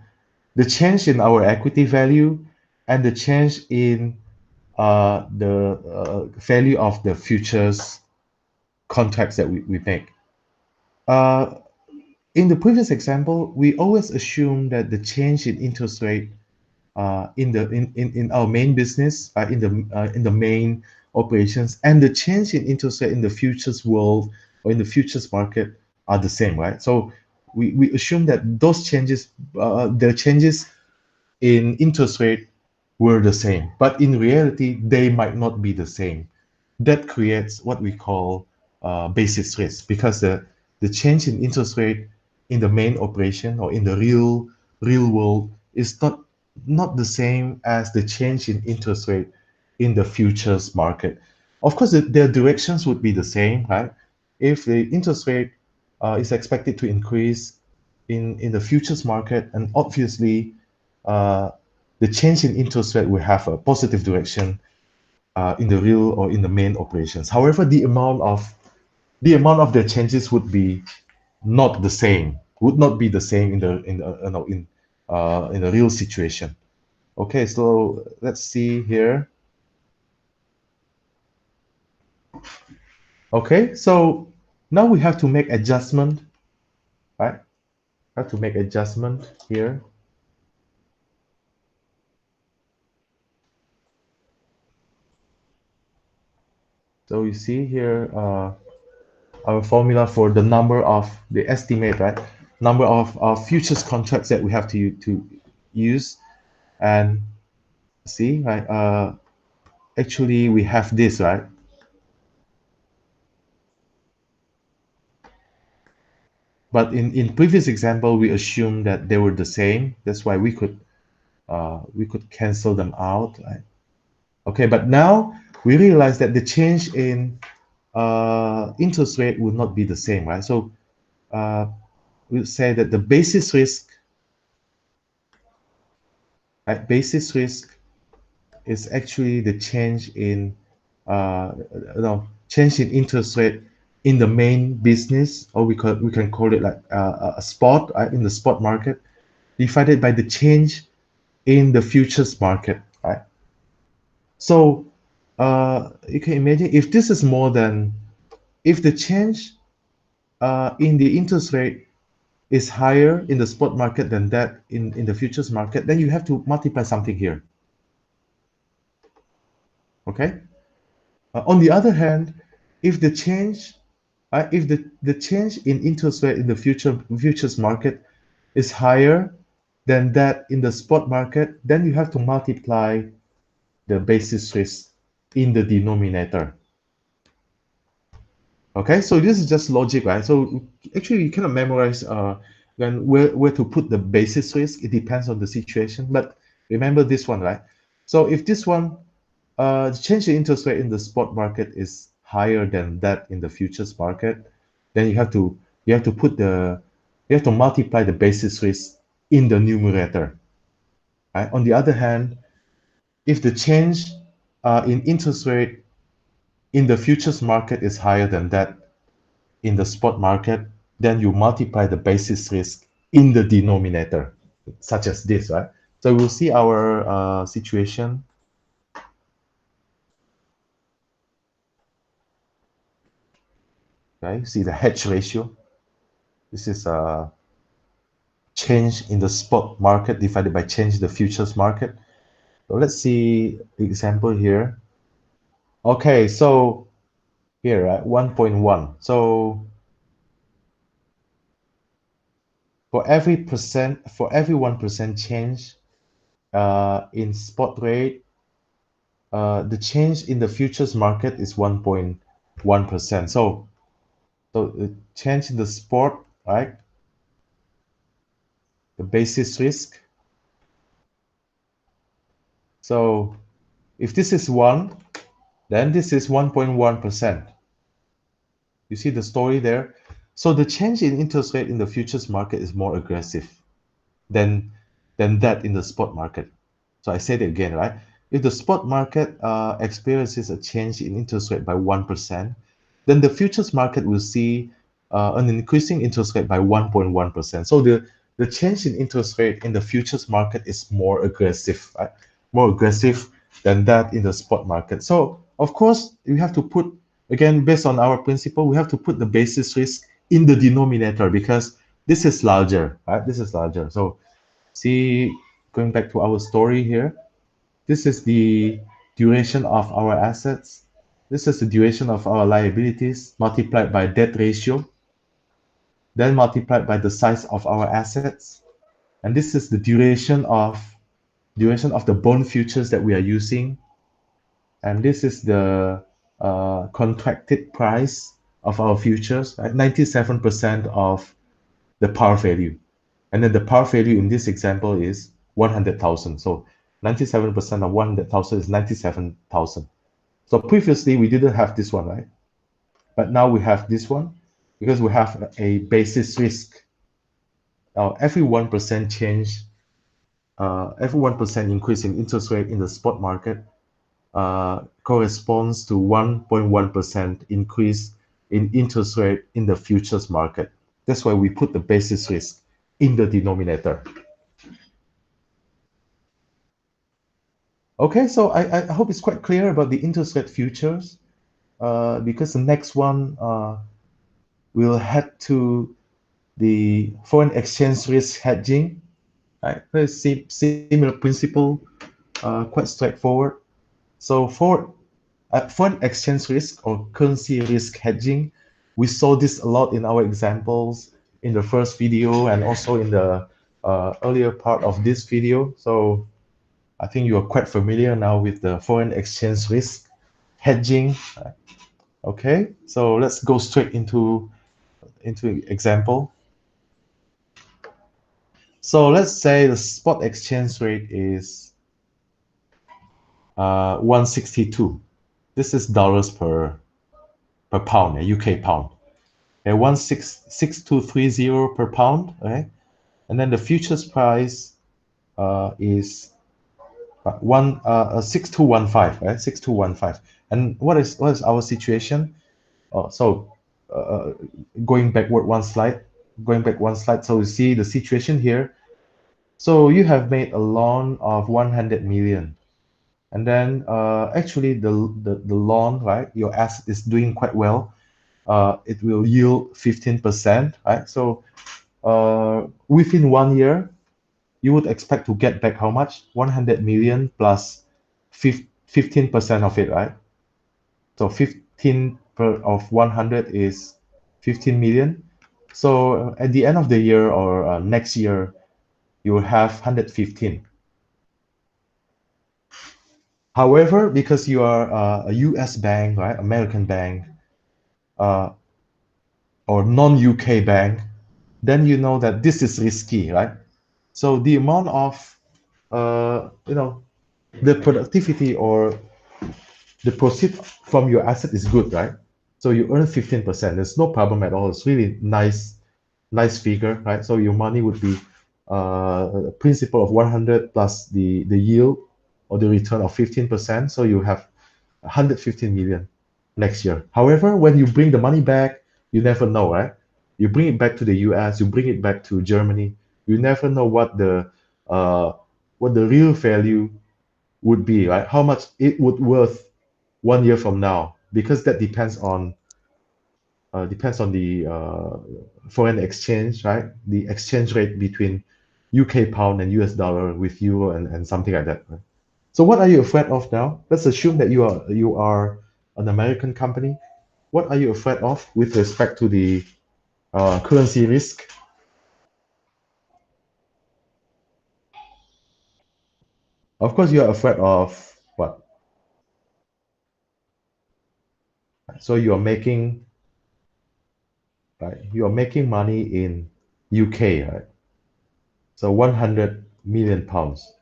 The change in our equity value and the change in the value of the futures contracts that we make. Uh, in the previous example, we always assume that the change in interest rate in our main business, in the main operations, and the change in interest rate in the futures world or in the futures market are the same, right? So we assume that those changes, the changes in interest rate were the same, but in reality, they might not be the same. That creates what we call basis risk because the change in interest rate in the main operation or in the real world is not the same as the change in interest rate in the futures market. Of course, their directions would be the same, right? If the interest rate is expected to increase in the futures market, and obviously uh, the change in interest rate will have a positive direction in the real or in the main operations. However, the amount of the changes would be not the same, would not be the same in the real situation. Okay, so let's see here. Okay, so now we have to make adjustment, right? Have to make adjustment here. So you see here our formula for the number of the estimate, right? Number of futures contracts that we have to use, and see, right? Actually, we have this, right? But in previous example, we assumed that they were the same. That's why we could cancel them out, right? Okay, but now we realize that the change in interest rate will not be the same, right? So we'll say that the basis risk, right? Basis risk is actually the change in no change in interest rate in the main business, or we can call it like a spot in the spot market, divided by the change in the futures market, right? So you can imagine if this is more than if the change in the interest rate is higher in the spot market than that in the futures market, then you have to multiply something here. Okay. On the other hand, if the change in interest rate in the futures market is higher than that in the spot market, then you have to multiply the basis risk in the denominator. Okay, so this is just logic, right? So actually, you cannot memorize then where to put the basis risk. It depends on the situation. But remember this one, right? So if this one the change in interest rate in the spot market is higher than that in the futures market, then you have to put the you have to multiply the basis risk in the numerator. Right? On the other hand, if the change in interest rate in the futures market is higher than that in the spot market, then you multiply the basis risk in the denominator, such as this, right? So we'll see our situation, right? See the hedge ratio. This is change in the spot market divided by change in the futures market. So let's see the example here. Okay, so here, right, 1.1. So for every 1% change in spot rate, the change in the futures market is 1.1%. So the change in the spot, right? The basis risk. So if this is 1, then this is 1.1%. You see the story there? So the change in interest rate in the futures market is more aggressive than that in the spot market. So I said it again, right? If the spot market experiences a change in interest rate by 1%, then the futures market will see an increasing interest rate by 1.1%. So the change in interest rate in the futures market is more aggressive, right? More aggressive than that in the spot market. So of course, we have to put, again, based on our principle, we have to put the basis risk in the denominator because this is larger, right? This is larger. So see, going back to our story here, this is the duration of our assets. This is the duration of our liabilities multiplied by debt ratio, then multiplied by the size of our assets. And this is the duration of the bond futures that we are using. And this is the contracted price of our futures, right? 97% of the par value. And then the par value in this example is 100,000. So 97% of 100,000 is 97,000. So previously we didn't have this one, right? But now we have this one because we have a basis risk. Now every 1% change, every 1% increase in interest rate in the spot market corresponds to 1.1% increase in interest rate in the futures market. That's why we put the basis risk in the denominator. Okay, so I hope it's quite clear about the interest rate futures because the next one we'll head to the foreign exchange risk hedging. Right? Very similar principle, quite straightforward. So for foreign exchange risk or currency risk hedging, we saw this a lot in our examples in the first video and also in the earlier part of this video. So I think you are quite familiar now with the foreign exchange risk hedging. Okay, so let's go straight into example. So let's say the spot exchange rate is 162. This is dollars per pound, a UK pound. Okay, 166230 per pound. Okay, and then the futures price is 6215, right? 6215. And what is our situation? So going backward one slide, So you see the situation here. So you have made a loan of 100 million, and then actually the loan, right? Your asset is doing quite well. It will yield 15%, right? So within 1 year, you would expect to get back how much? 100 million plus 15% of it, right? So 15 of 100 is 15 million. So at the end of the year or next year, you will have 115. However, because you are a US bank, right, American bank, uh, or non-UK bank, then you know that this is risky, right? So the amount of, the productivity or the proceed from your asset is good, right? So you earn 15%. There's no problem at all. It's really nice figure, right? So your money would be a principal of 100 plus the yield or the return of 15%. So you have 115 million next year. However, when you bring the money back, you never know, right? You bring it back to the US, you bring it back to Germany. You never know uh, what the real value would be, right? How much it would worth 1 year from now, because that depends on the foreign exchange, right? The exchange rate between UK pound and US dollar with euro and something like that. Right? So what are you afraid of now? Let's assume that you are an American company. What are you afraid of with respect to the currency risk? Of course, you are afraid of what? So you are making money in UK, right? So 100 million pounds.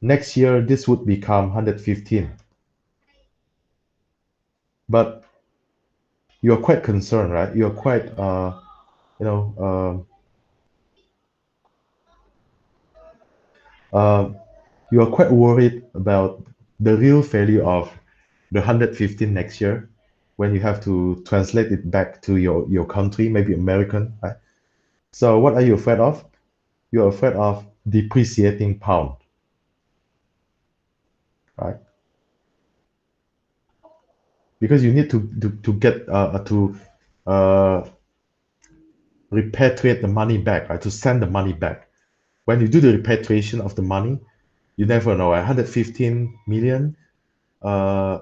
Next year, this would become 115. But you're quite concerned, right? You're quite, you know, you are quite worried about the real value of the 115 next year when you have to translate it back to your country, maybe American, right? So what are you afraid of? You're afraid of depreciating pound, right? Because you need to get to uh, repatriate the money back, right? To send the money back. When you do the repatriation of the money, you never know. 115 million uh,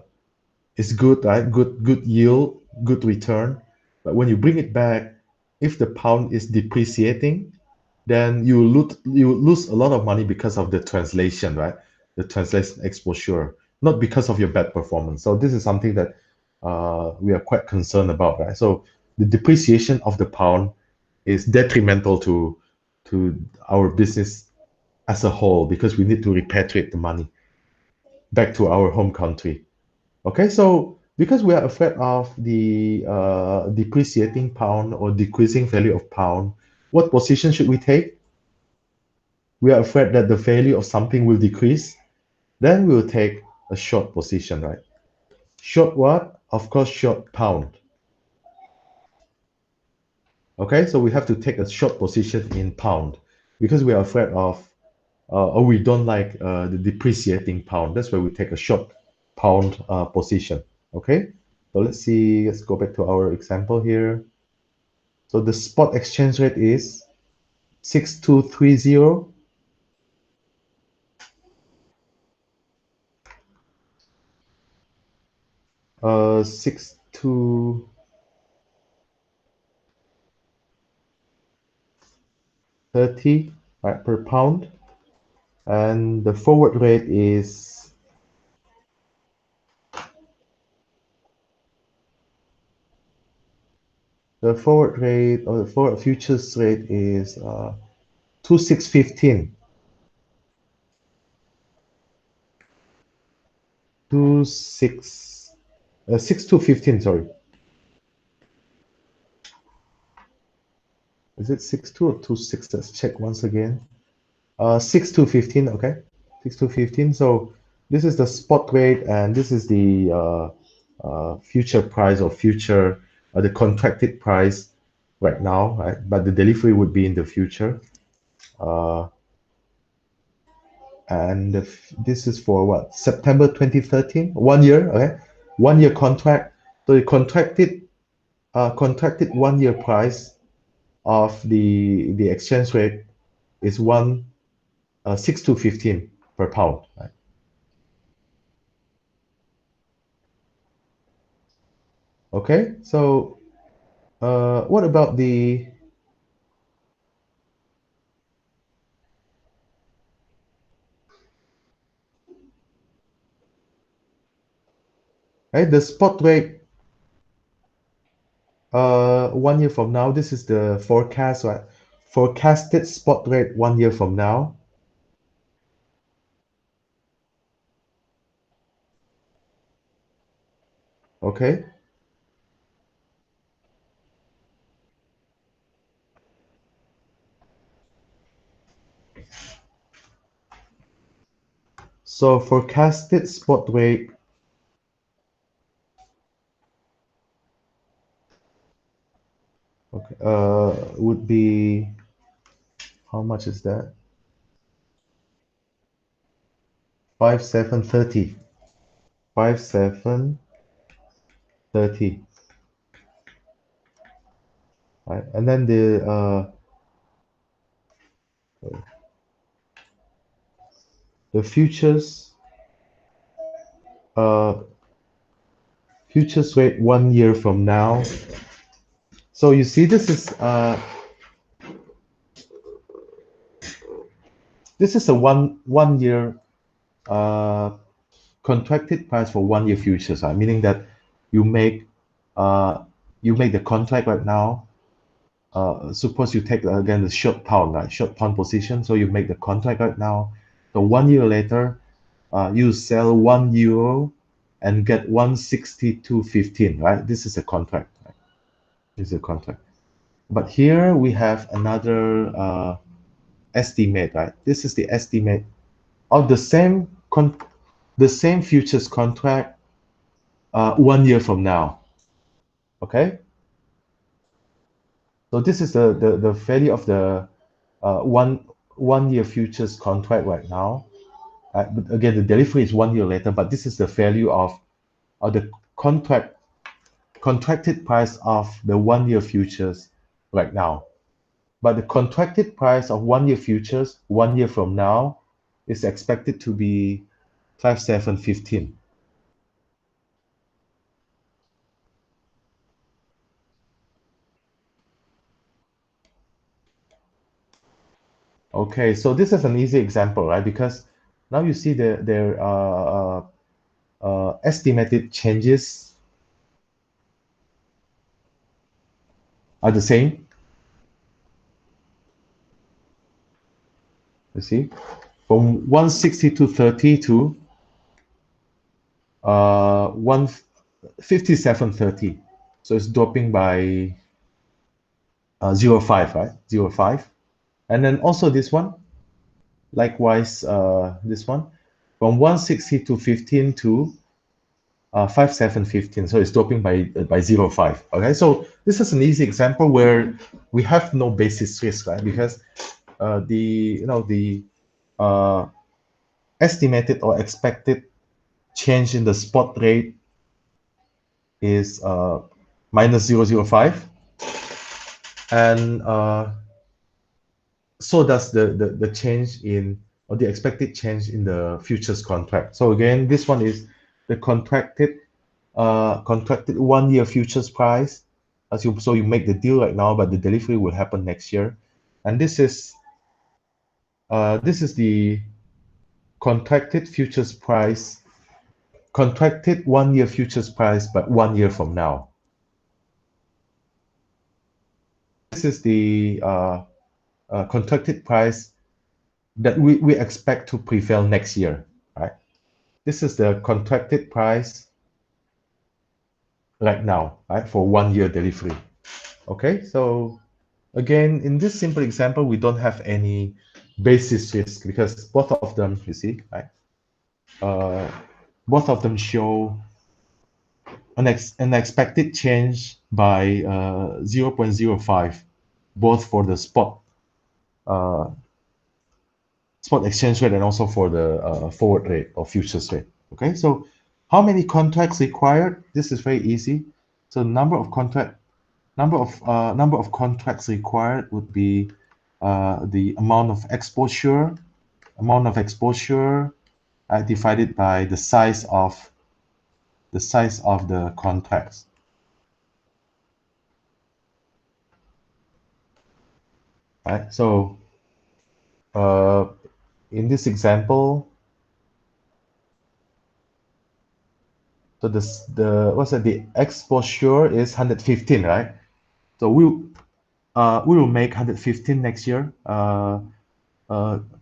is good, right? Good yield, good return. But when you bring it back, if the pound is depreciating, then you lose a lot of money because of the translation, right? The translation exposure, not because of your bad performance. So this is something that we are quite concerned about, right? So the depreciation of the pound is detrimental to our business as a whole because we need to repatriate the money back to our home country. Okay, so because we are afraid of the depreciating pound or decreasing value of pound, what position should we take? We are afraid that the value of something will decrease, then we'll take a short position, right? Short what? Of course, short pound. Okay, so we have to take a short position in pound because we are afraid of or we don't like the depreciating pound. That's why we take a short pound position. Okay, so let's see. Let's go back to our example here. So the spot exchange rate is 6230. 6230 right, per pound, and the forward rate is or the forward futures rate is 2615. 26 6215, sorry. Is it 62 or 26? Let's check once again. 6 to 15, okay? 6 to 15. So this is the spot rate, and this is the future price or the contracted price right now, right? But the delivery would be in the future. Uh, and this is for what? September 2013, 1 year, okay? 1 year contract. So the contracted 1 year price of the exchange rate is 6 to 15 per pound, right? Okay, so what about the spot rate 1 year from now? This is the forecast, right? Forecasted spot rate 1 year from now. Okay. So forecasted spot rate, okay, would be, how much is that? 5730. 5730, right? And then the uh futures rate 1 year from now. So you see, this is a one year uh contracted price for 1 year futures, right? Meaning that you make uh you make the contract right now. Suppose you take again the short pound, right? Short pound position. So you make the contract right now. So 1 year later, you sell €1 and get 162.15, right? This is a contract. Right? This is a contract. But here we have another estimate, right? This is the estimate of the same futures contract 1 year from now. Okay, so this is the value of the one year futures contract right now. But again, the delivery is 1 year later, but this is the value of the contracted price of the 1 year futures right now. But the contracted price of 1 year futures 1 year from now is expected to be 5715. Okay, so this is an easy example, right? Because now you see their estimated changes are the same. You see, from 162.30 to 157.30. So it's dropping by 0.5, right? 0.5. And then also this one, likewise, this one, from 160 to 15 to 5715. So it's dropping by 0.5. Okay, so this is an easy example where we have no basis risk, right? Because the uh, estimated or expected change in the spot rate is minus 0.005, and so does the change in, or the expected change in the futures contract. So again, this one is the contracted 1 year futures price. So you make the deal right now, but the delivery will happen next year. And this is the contracted futures price, contracted 1 year futures price, but 1 year from now. This is the contracted price that we expect to prevail next year, right? This is the contracted price right now, right, for 1 year delivery. Okay, so again, in this simple example, we don't have any basis risk because both of them, you see, right? Both of them show an expected change by 0.05, both for the uh, spot exchange rate and also for the forward rate or futures rate. Okay, so how many contracts required? This is very easy. So number of contracts required would be the amount of exposure divided by the size of the contracts. Right. So uh, in this example, so the what's that? The exposure is 115, right? So we will make 115 next year, uh,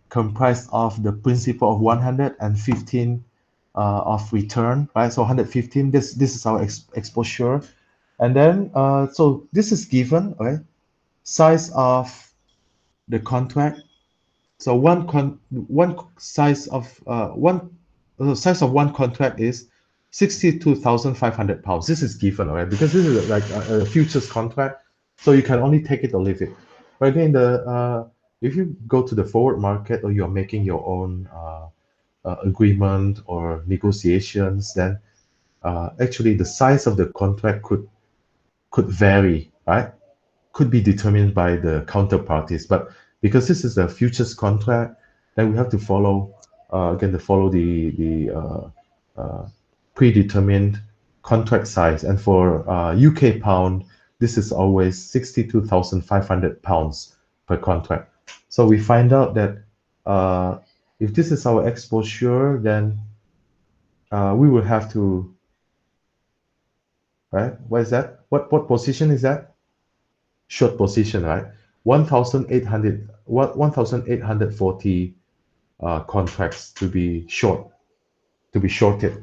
comprised of the principal of 100 and 15 of return, right? So 115, this is our exposure. And then, so this is given, right? Size of the contract. So one size of one the size of one contract is 62,500 pounds. This is given, all right? Because this is like a futures contract, so you can only take it or leave it. But again, the if you go to the forward market or you're making your own agreement or negotiations, then actually the size of the contract could vary, right? Could be determined by the counterparties. But because this is a futures contract, then we have to follow again to follow the predetermined contract size. And for UK pound, this is always 62,500 pounds per contract. So we find out that if this is our exposure, then we will have to, right? What is that? What position is that? Short position, right? 1,840 contracts to be shorted.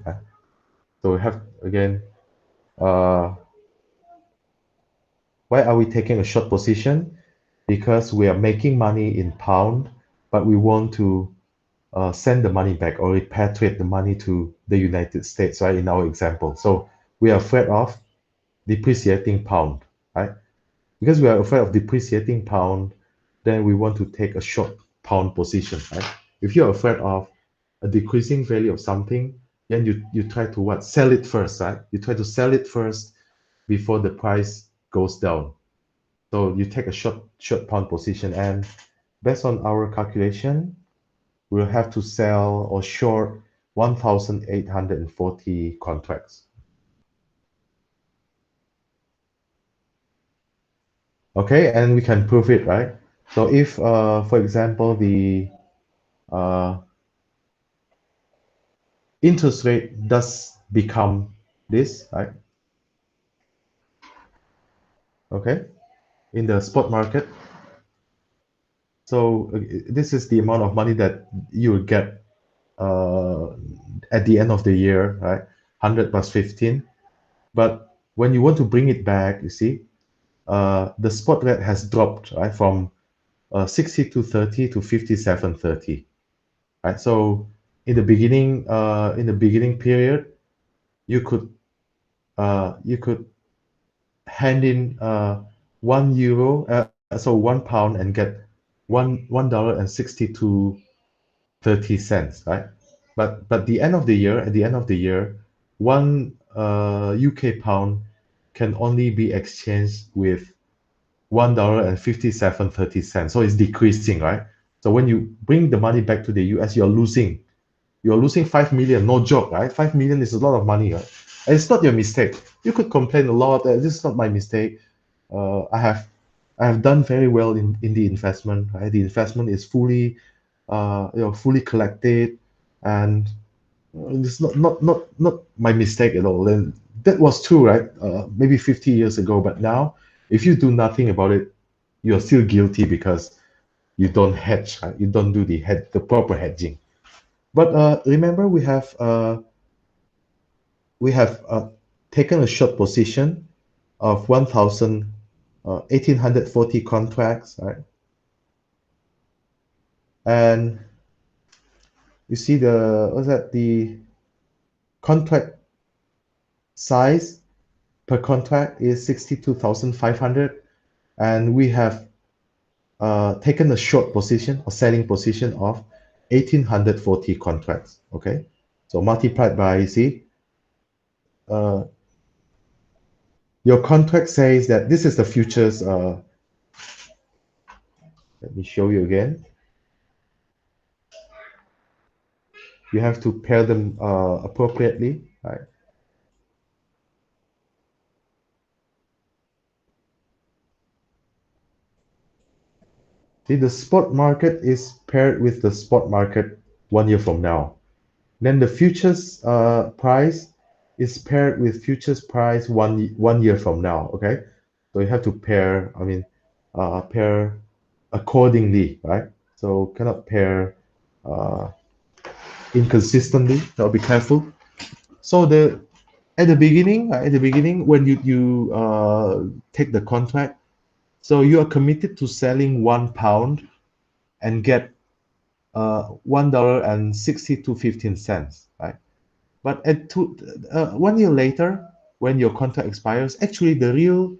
Right? So we have again, uh, why are we taking a short position? Because we are making money in pound, but we want to send the money back or repatriate the money to the United States, right? In our example, so we are afraid of depreciating pound, right? Because we are afraid of depreciating pound, then we want to take a short pound position, right? If you're afraid of a decreasing value of something, then you try to what? Sell it first, right? You try to sell it first before the price goes down. So you take a short pound position, and based on our calculation, we'll have to sell or short 1,840 contracts. Okay, and we can prove it, right? So if, for example, the uh, interest rate does become this, right? Okay, in the spot market. So this is the amount of money that you will get uh, at the end of the year, right? 100 plus 15. But when you want to bring it back, you see, the spot rate has dropped, right, from 62.30 to 57.30, right? So in the beginning period, you could you could hand in €1, so £1 and get $1 and 62.30, right? But the end of the year, at the end of the year, one UK pound can only be exchanged with $1 and 57.30. So it's decreasing, right? So when you bring the money back to the US, you're losing 5 million, no joke, right? 5 million is a lot of money, right? And it's not your mistake. You could complain a lot that this is not my mistake. Uh, I have I have done very well in the investment, right? The investment is fully fully collected, and it's not my mistake at all. And that was true, right? Maybe 50 years ago, but now if you do nothing about it, you're still guilty because you don't hedge, right? You don't do the proper hedging. But remember, we have taken a short position of 1,840 contracts, right? And you see the contract size per contract is 62,500, and we have taken a short position or selling position of 1,840 contracts. Okay, so multiplied by, see, uh, your contract says that this is the futures. Let me show you again. You have to pair them appropriately, right? See, the spot market is paired with the spot market 1 year from now. Then the futures price is paired with futures price one year from now. Okay, so you have to pair. I mean, pair accordingly, right? So cannot pair. Uh, inconsistently. So be careful. So at the beginning, when you take the contract, so you are committed to selling £1 and get $1.6215, right? But at 1 year later, when your contract expires, actually the real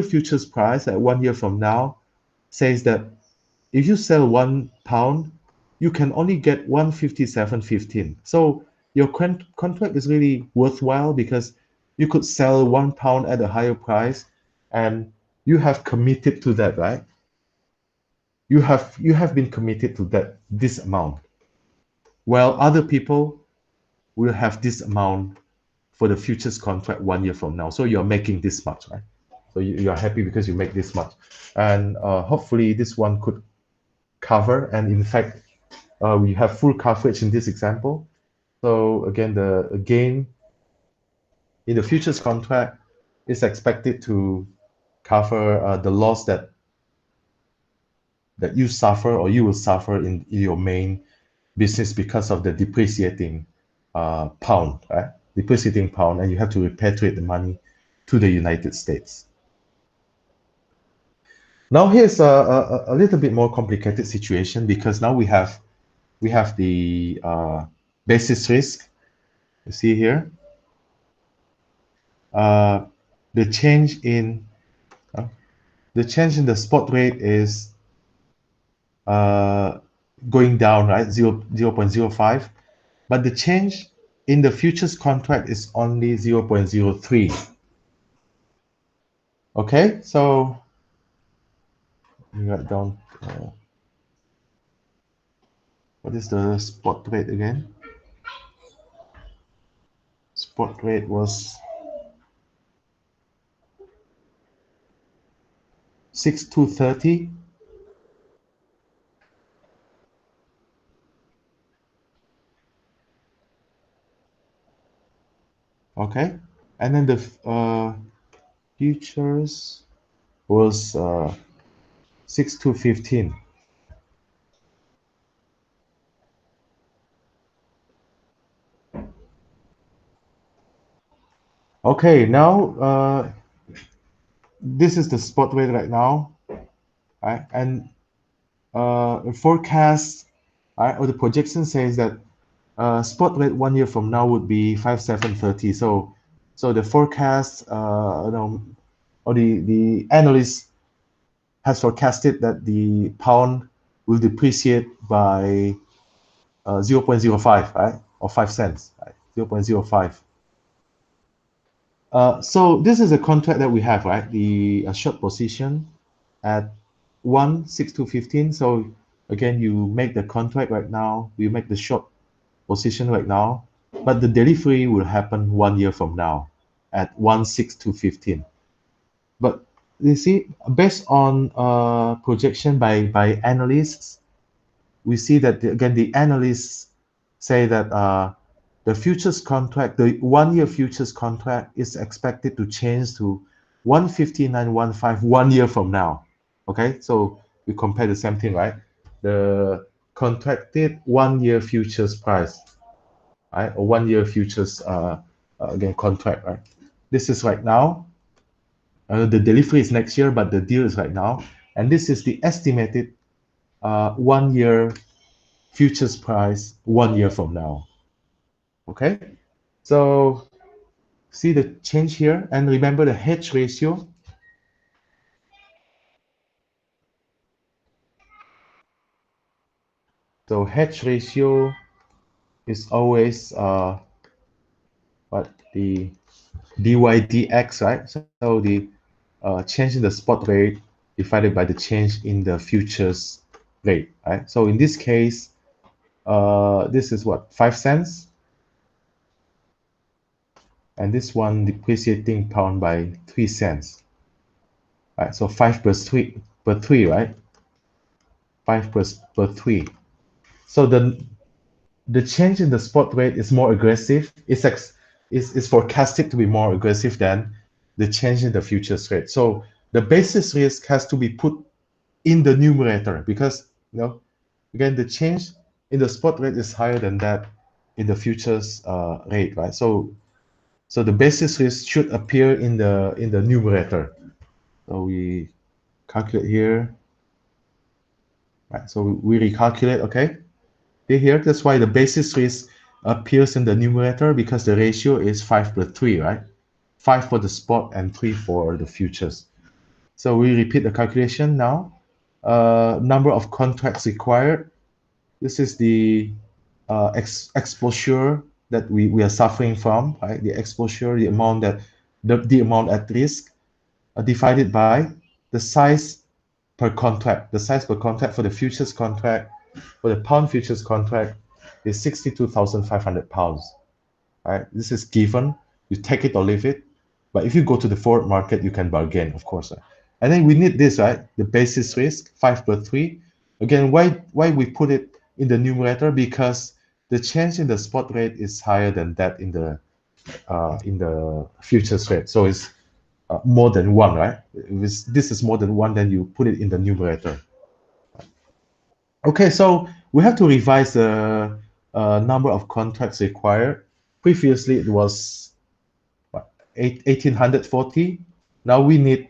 futures price at 1 year from now says that if you sell £1, you can only get 157.15. So your contract is really worthwhile because you could sell £1 at a higher price, and you have committed to that, right? You have been committed to this amount, while other people will have this amount for the futures contract 1 year from now. So you're making this much, right? So you're happy because you make this much, and hopefully this one could cover. And in fact, we have full coverage in this example. So again, the gain in the futures contract is expected to cover the loss that you suffer or you will suffer in your main business because of the depreciating pound, right? Depreciating pound, and you have to repatriate the money to the United States. Now here's a little bit more complicated situation, because now we have the basis risk. You see here, uh, the change in uh, the change in the spot rate is uh, going down, right? 0.05, but the change in the futures contract is only 0.03. Okay, so we got down. What is the spot rate again? Spot rate was 6,230. Okay, and then the futures was 6,215. Okay, now this is the spot rate right now, right? And the forecast, right, or the projection says that spot rate 1 year from now would be 5,730. So the forecast, or the analyst has forecasted that the pound will depreciate by 0.05, right, or 5 cents, right, 0.05. So this is a contract that we have, right? The short position at 16215. So again, you make the contract right now, we make the short position right now, but the delivery will happen 1 year from now at 16215. But you see, based on projection by analysts, we see that again the analysts say that the futures contract, the 1 year futures contract, is expected to change to 159.15 1 year from now. Okay, so we compare the same thing, right? The contracted 1 year futures price, right, or 1 year futures again contract, right? This is right now. The delivery is next year, but the deal is right now, and this is the estimated 1 year futures price 1 year from now. Okay, so see the change here, and remember the hedge ratio. So hedge ratio is always what the dydx, right? So the change in the spot rate divided by the change in the futures rate, right? So in this case, this is what, 5 cents, and this one depreciating pound by 3 cents, right? So 5 per 3, right? 5 per 3. So the change in the spot rate is more aggressive. Is forecasted to be more aggressive than the change in the futures rate. So the basis risk has to be put in the numerator, because again, the change in the spot rate is higher than that in the futures rate, right? So the basis risk should appear in the numerator. So we calculate here, right? So we recalculate, okay? Here, that's why the basis risk appears in the numerator because the ratio is 5/3, right? 5 for the spot and 3 for the futures. So we repeat the calculation now. Number of contracts required. This is the exposure that we are suffering from, right? The exposure, the amount that the amount at risk, divided by the size per contract. The size per contract for the futures contract, for the pound futures contract, is 62,500 pounds. Right? This is given. You take it or leave it. But if you go to the forward market, you can bargain, of course. Right? And then we need this, right? The basis risk, 5/3. Again, why we put it in the numerator? Because the change in the spot rate is higher than that in the futures rate. So it's more than one, right? If this is more than one, then you put it in the numerator. Okay, so we have to revise the number of contracts required. Previously, it was what, 1840. Now we need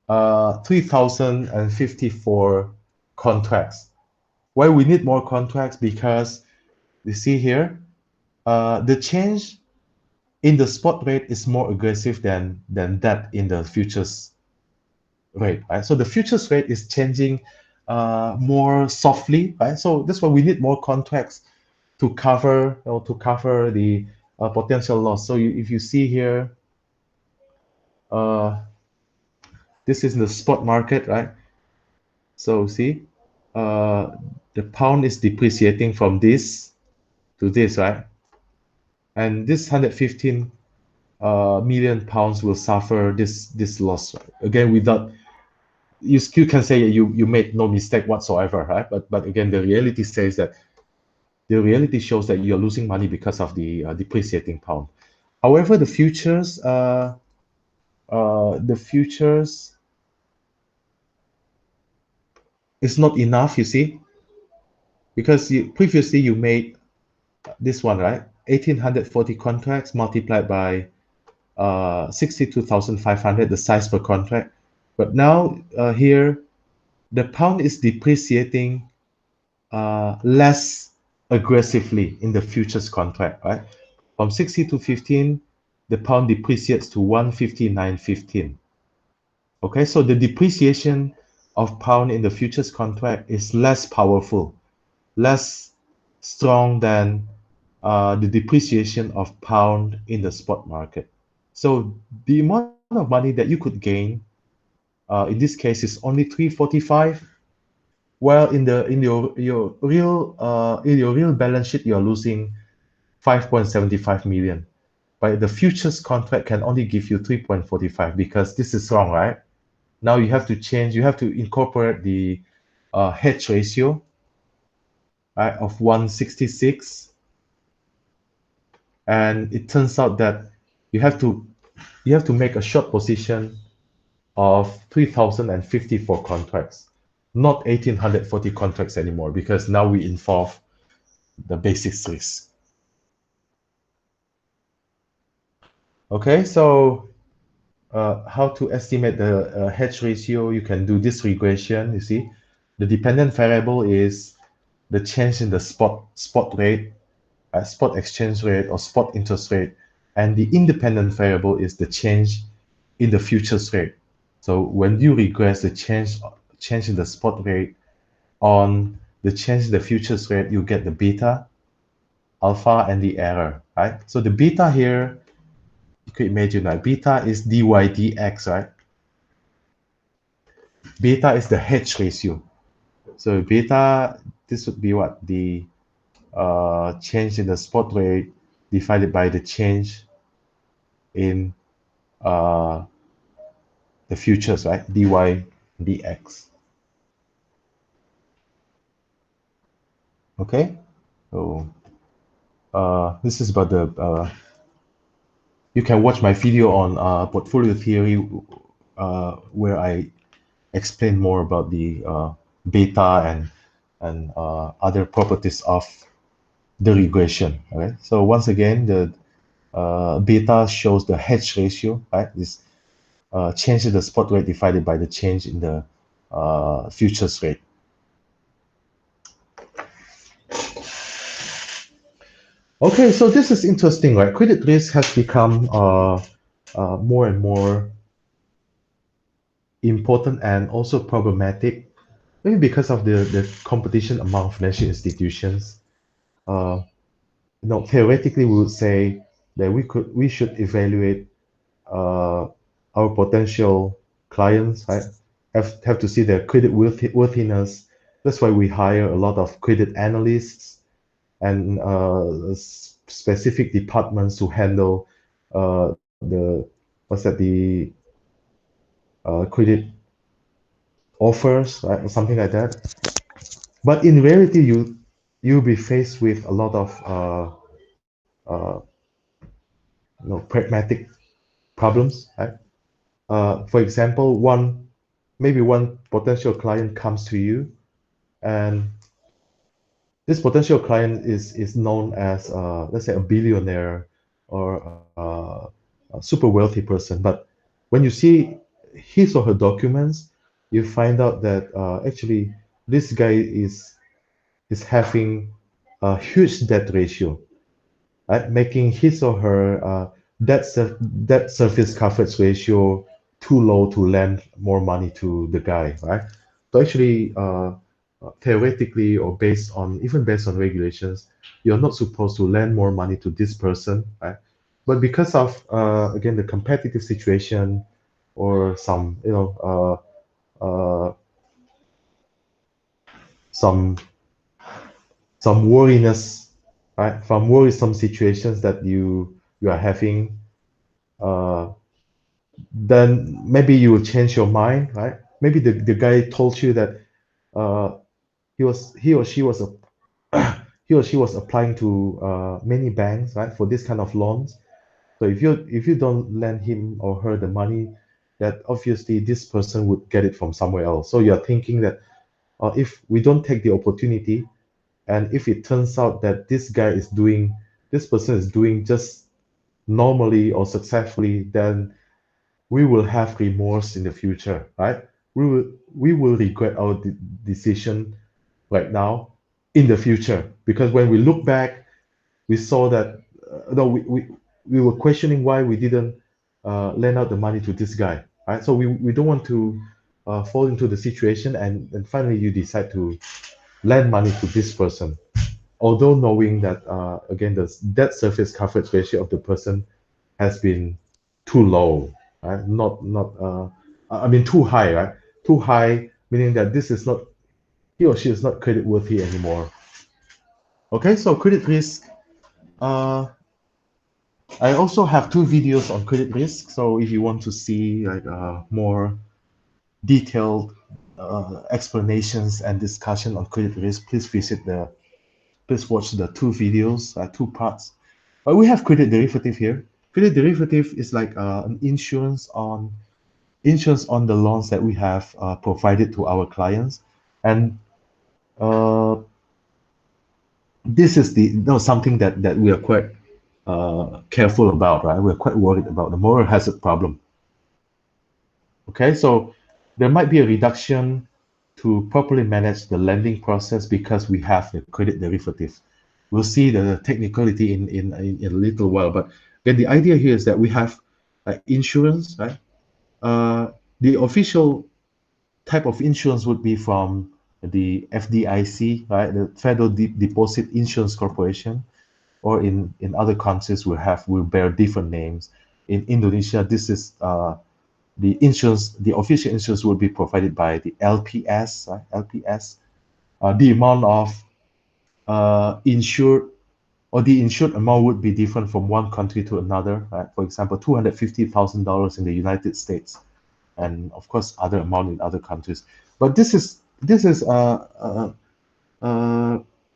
3054 contracts. Why we need more contracts? Because you see here, the change in the spot rate is more aggressive than that in the futures rate, right? So the futures rate is changing more softly, right? So that's why we need more contracts to cover the potential loss. So if you see here, uh, this is the spot market, right? So see, uh, the pound is depreciating from this to this, right? And this 115 million pounds will suffer this loss, right? Again, without you still can say you made no mistake whatsoever, right? But again, the reality shows that you're losing money because of the depreciating pound. However, the futures is not enough, you see, because previously you made this one, right? 1,840 contracts multiplied by 62,500, the size per contract. But now here, the pound is depreciating less aggressively in the futures contract, right? From 60 to 15, the pound depreciates to 159.15. Okay, so the depreciation of pound in the futures contract is less powerful, less strong than the depreciation of pound in the spot market. So the amount of money that you could gain in this case is only 345, while in your real balance sheet you're losing 5.75 million. But the futures contract can only give you 3.45 because this is wrong, right? Now you have to change, you have to incorporate the hedge ratio, right, of 166. And it turns out that you have to make a short position of 3,054 contracts, not 1,840 contracts anymore, because now we involve the basic risk. Okay, so how to estimate the hedge ratio? You can do this regression. You see, the dependent variable is the change in the spot rate, spot exchange rate, or spot interest rate, and the independent variable is the change in the futures rate. So when you regress the change in the spot rate on the change in the futures rate, you get the beta, alpha, and the error, right? So the beta here, you could imagine that beta is dy dx, right? Beta is the hedge ratio. So beta, this would be what? The change in the spot rate divided by the change in the futures, right? dy dx. Okay, so this is about the you can watch my video on portfolio theory where I explain more about the beta and and other properties of the regression. Okay, so once again, the beta shows the hedge ratio, right? This change in the spot rate divided by the change in the futures rate. Okay, so this is interesting, right? Credit risk has become more and more important and also problematic, maybe because of the competition among financial institutions. Uh, Theoretically, we would say that we should evaluate uh, our potential clients, right? Have to see their credit worthiness. That's why we hire a lot of credit analysts and specific departments to handle the what's that the credit offers, right? Something like that. But in reality, you'll be faced with a lot of pragmatic problems, right? For example, maybe one potential client comes to you, and this potential client is known as let's say a billionaire or a super wealthy person. But when you see his or her documents, you find out that actually this guy is having a huge debt ratio, right? Making his or her debt service coverage ratio too low to lend more money to the guy, right? So actually, theoretically or based on regulations, you're not supposed to lend more money to this person, right? But because of again the competitive situation or uh, some some worriness, right? From worrisome situations that you are having, uh, then maybe you will change your mind, right? Maybe the guy told you that uh, he or she was he or she was applying to many banks, right, for this kind of loans. So if you don't lend him or her the money, that obviously this person would get it from somewhere else. So you're thinking that if we don't take the opportunity, and if it turns out that this person is doing just normally or successfully, then we will have remorse in the future, right? We will regret our decision right now in the future, because when we look back, we saw that no, we were questioning why we didn't lend out the money to this guy, right? So we don't want to fall into the situation, and finally you decide to lend money to this person, although knowing that again the debt surface coverage ratio of the person has been too low, right? I mean too high, right? Too high, meaning that this is not he or she is not credit worthy anymore. Okay, so credit risk. Uh, I also have two videos on credit risk. So if you want to see like more detailed explanations and discussion on credit risk, please watch the two videos, two parts. We have credit derivative here. Credit derivative is like an insurance on the loans that we have provided to our clients, and uh, this is something that we are quite careful about, right? We're quite worried about the moral hazard problem. Okay, so there might be a reduction to properly manage the lending process because we have the credit derivative. We'll see the technicality in a little while, but again, the idea here is that we have insurance, right? The official type of insurance would be from the FDIC, right? The Federal Deposit Insurance Corporation, or in other countries will bear different names. In Indonesia, this is the official insurance will be provided by the LPS, right? LPS. The amount of insured or the insured amount would be different from one country to another, right? For example, $250,000 in the United States, and of course other amount in other countries. But this is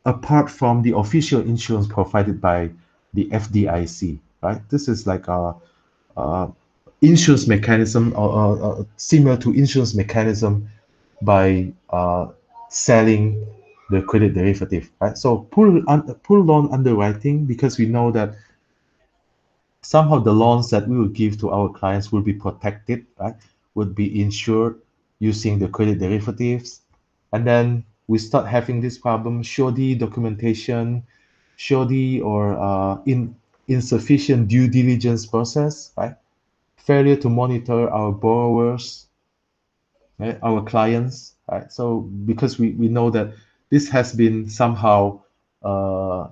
apart from the official insurance provided by the FDIC, right? This is like a insurance mechanism or similar to insurance mechanism by selling the credit derivative, right? So pool loan underwriting, because we know that somehow the loans that we will give to our clients will be protected, right? Would be insured using the credit derivatives. And then we start having this problem, shoddy documentation, shoddy or insufficient due diligence process, right? Failure to monitor our borrowers, right? Our clients, right? So because we know that this has been somehow uh,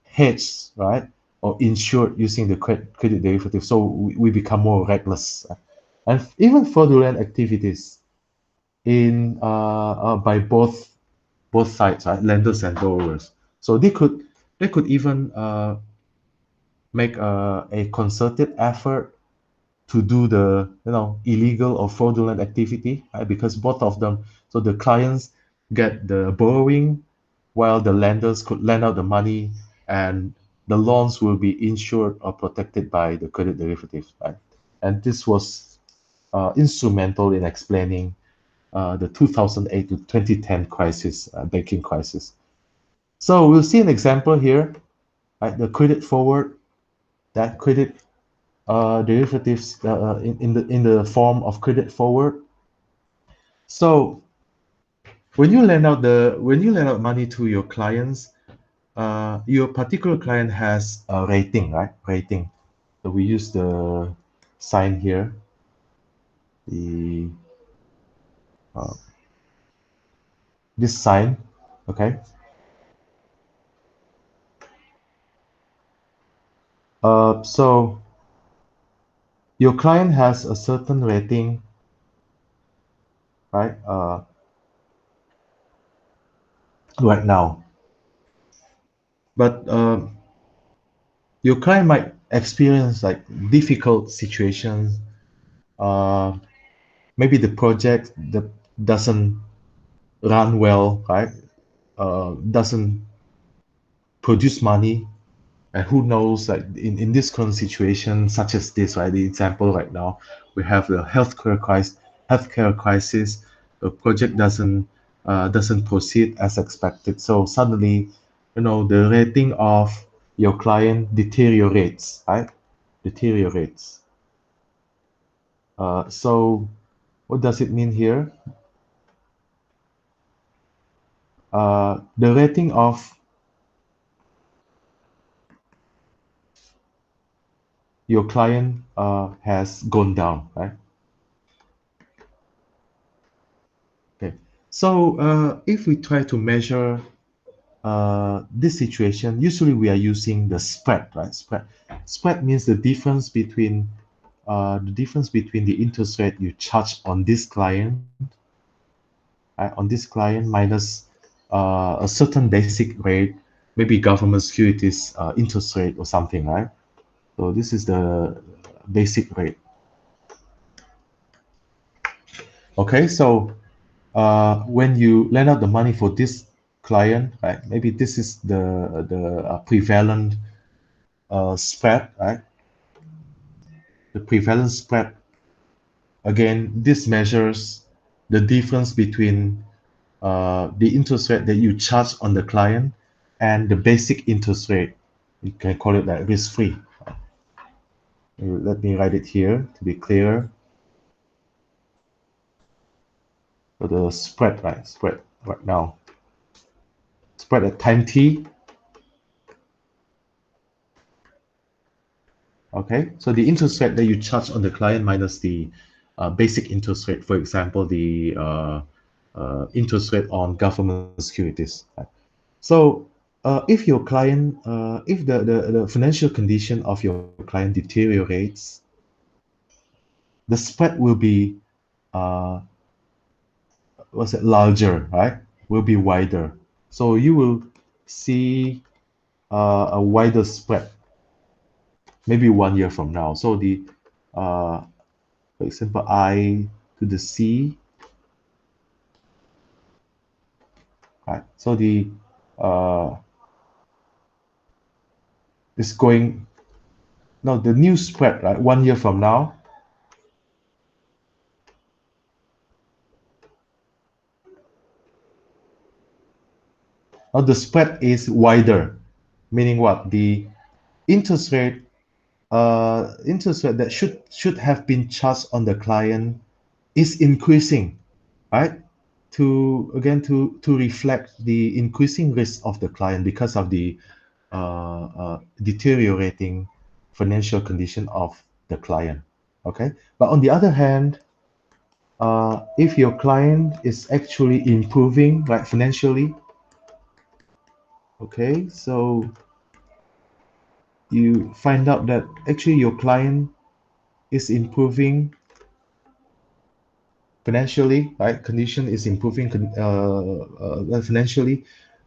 hedged, right, or insured using the credit derivative. So we become more reckless, and even fraudulent activities in by both sides, right, lenders and borrowers. So they could even make a concerted effort to do the illegal or fraudulent activity, right? Because both of them, so the clients get the borrowing while the lenders could lend out the money, and the loans will be insured or protected by the credit derivative, right? And this was instrumental in explaining the 2008 to 2010 crisis, banking crisis. So we'll see an example here, right? The credit forward, that credit derivatives in the form of credit forward. So when you lend out money to your clients, your particular client has a rating, right? Rating. So we use the sign here, the uh, this sign, okay? So your client has a certain rating, right? Right now, but your client might experience like difficult situations. Uh, Maybe the project that doesn't run well, right? Doesn't produce money, and who knows, like in this current situation, such as this, right? The example right now, we have the healthcare crisis. The project doesn't proceed as expected. So suddenly, the rating of your client deteriorates, right? Deteriorates. So what does it mean here? The rating of your client has gone down, right? Okay. So if we try to measure this situation, usually we are using the spread, right? Spread means the difference between the interest rate you charge on this client, right, on this client minus a certain basic rate, maybe government securities interest rate or something, right? So this is the basic rate. Okay, so when you lend out the money for this client, right? Maybe this is the prevalent spread, right? The prevalent spread. Again, this measures the difference between the interest rate that you charge on the client and the basic interest rate. You can call it like risk-free. Let me write it here to be clear. So the spread, right? Spread right now. Spread at time t. Okay, so the interest rate that you charge on the client minus the basic interest rate, for example, the interest rate on government securities. Right? So if the financial condition of your client deteriorates, the spread will be uh, what's it, larger, right? Will be wider. So you will see a wider spread maybe 1 year from now. So uh, for example, I to the C, right? So the uh, is going no the new spread, right? 1 year from now, Now the spread is wider, meaning what? The interest rate interest rate that should have been charged on the client is increasing, right? To again to reflect the increasing risk of the client because of the deteriorating financial condition of the client. Okay, but on the other hand, if your client is actually improving, right, financially, okay, so you find out that actually your client is improving financially, right? Condition is improving financially.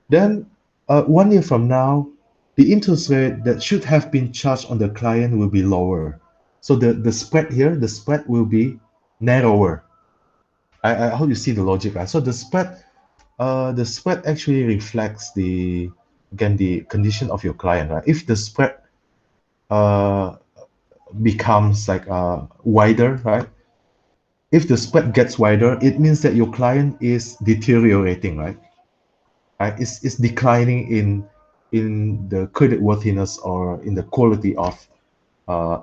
Then 1 year from now, the interest rate that should have been charged on the client will be lower. So the spread here, the spread will be narrower. I hope you see the logic, right? So the spread actually reflects the again the condition of your client, right? If the spread uh, becomes like wider, right? If the spread gets wider, it means that your client is deteriorating, right? Right? It's declining in the credit worthiness or in the quality of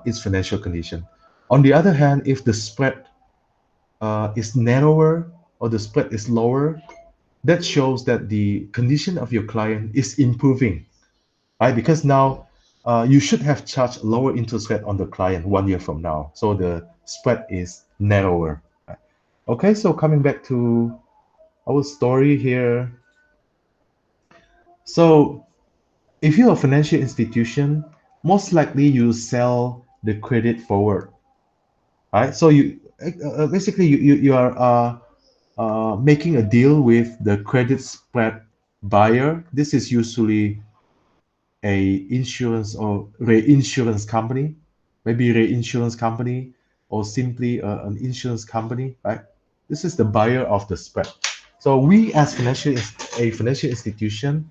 its financial condition. On the other hand, if the spread is narrower or the spread is lower, that shows that the condition of your client is improving, right? Because now you should have charged lower interest rate on the client 1 year from now, so the spread is narrower. Right? Okay, so coming back to our story here. So if you're a financial institution, most likely you sell the credit forward, right? So you basically you are making a deal with the credit spread buyer. This is usually a insurance or reinsurance company, maybe reinsurance company or simply an insurance company, right? This is the buyer of the spread. So we as a financial institution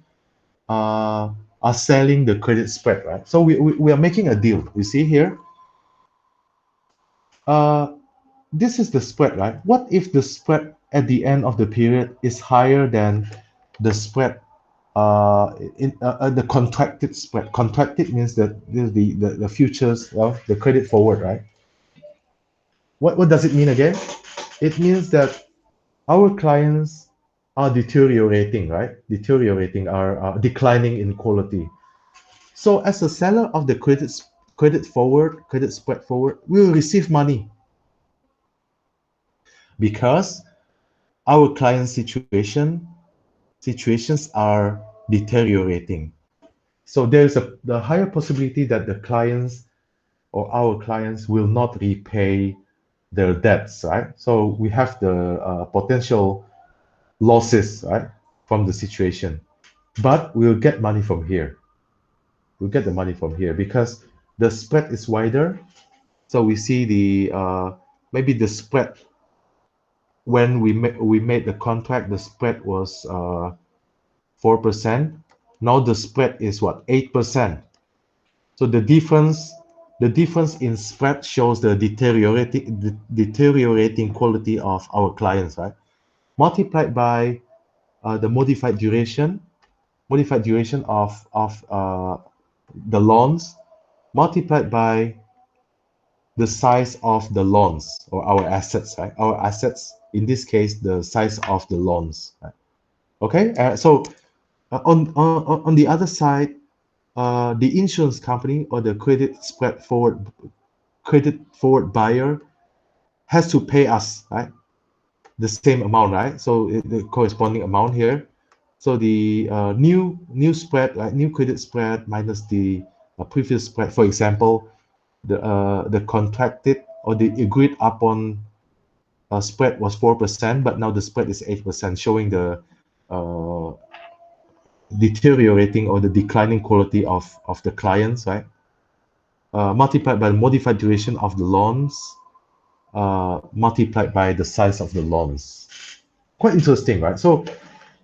uh, are selling the credit spread, right? So we are making a deal. You see here, uh, this is the spread, right? What if the spread at the end of the period is higher than the spread the contracted spread? Contracted means that the futures of the credit forward, right? What does it mean again? It means that our clients are deteriorating, right? Deteriorating, are declining in quality. So as a seller of the credit forward, credit spread forward, we will receive money because our client situations are deteriorating. So there's the higher possibility that the clients or our clients will not repay their debts, right? So we have the potential losses, right, from the situation. But we'll get money from here. We'll get the money from here because the spread is wider. So we see the maybe the spread when we made the contract, the spread was 4%. Now the spread is what, 8%. So the difference in spread shows the deteriorating quality of our clients, right? Multiplied by the modified duration of the loans, multiplied by the size of the loans or our assets, right? Our assets, in this case, the size of the loans, right? Okay, so on the other side, the insurance company or the credit forward buyer has to pay us, right, the same amount, right? So the corresponding amount here. So the new spread, right, new credit spread minus the previous spread. For example, the contracted or the agreed upon spread was 4%, but now the spread is 8%, showing the uh, deteriorating or the declining quality of the clients, right? Multiplied by the modified duration of the loans, multiplied by the size of the loans. Quite interesting, right? So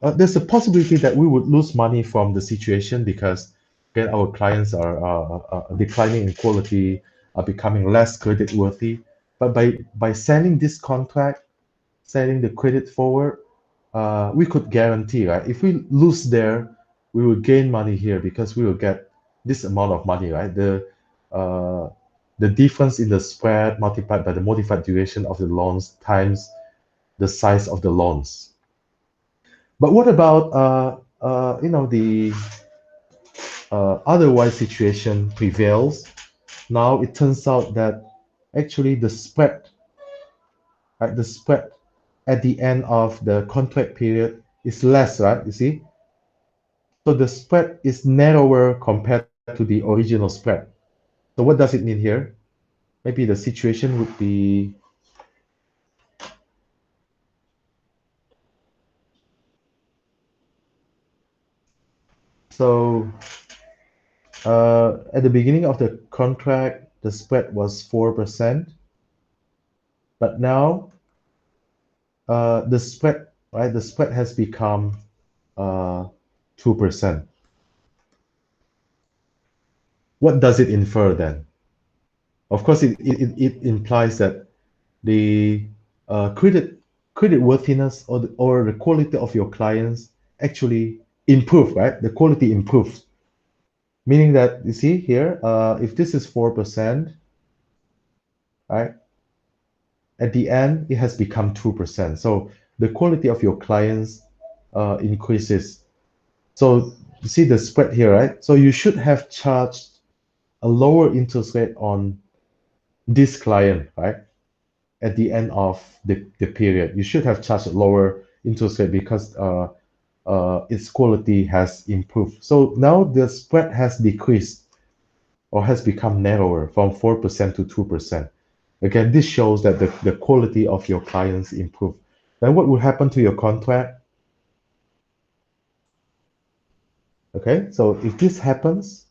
there's a possibility that we would lose money from the situation because again, our clients are declining in quality, are becoming less credit worthy. But by selling this contract, selling the credit forward, we could guarantee, right? If we lose there, we will gain money here because we will get this amount of money, right? Uh, the difference in the spread multiplied by the modified duration of the loans times the size of the loans. But what about the otherwise situation prevails? Now it turns out that actually the spread, right, the spread at the end of the contract period is less, right? You see, so the spread is narrower compared to the original spread. So what does it mean here? Maybe the situation would be so at the beginning of the contract, the spread was 4%, but now the spread, right, the spread has become 2%. What does it infer then? Of course, it implies that the credit worthiness or the quality of your clients actually improve, right? The quality improves, meaning that you see here, if this is 4%, right? At the end, it has become 2%. So the quality of your clients increases. So you see the spread here, right? So you should have charged a lower interest rate on this client, right? At the end of the period. You should have charged a lower interest rate because its quality has improved. So now the spread has decreased or has become narrower from 4% to 2%. Again, this shows that the quality of your clients improve. Then what will happen to your contract? Okay, so if this happens,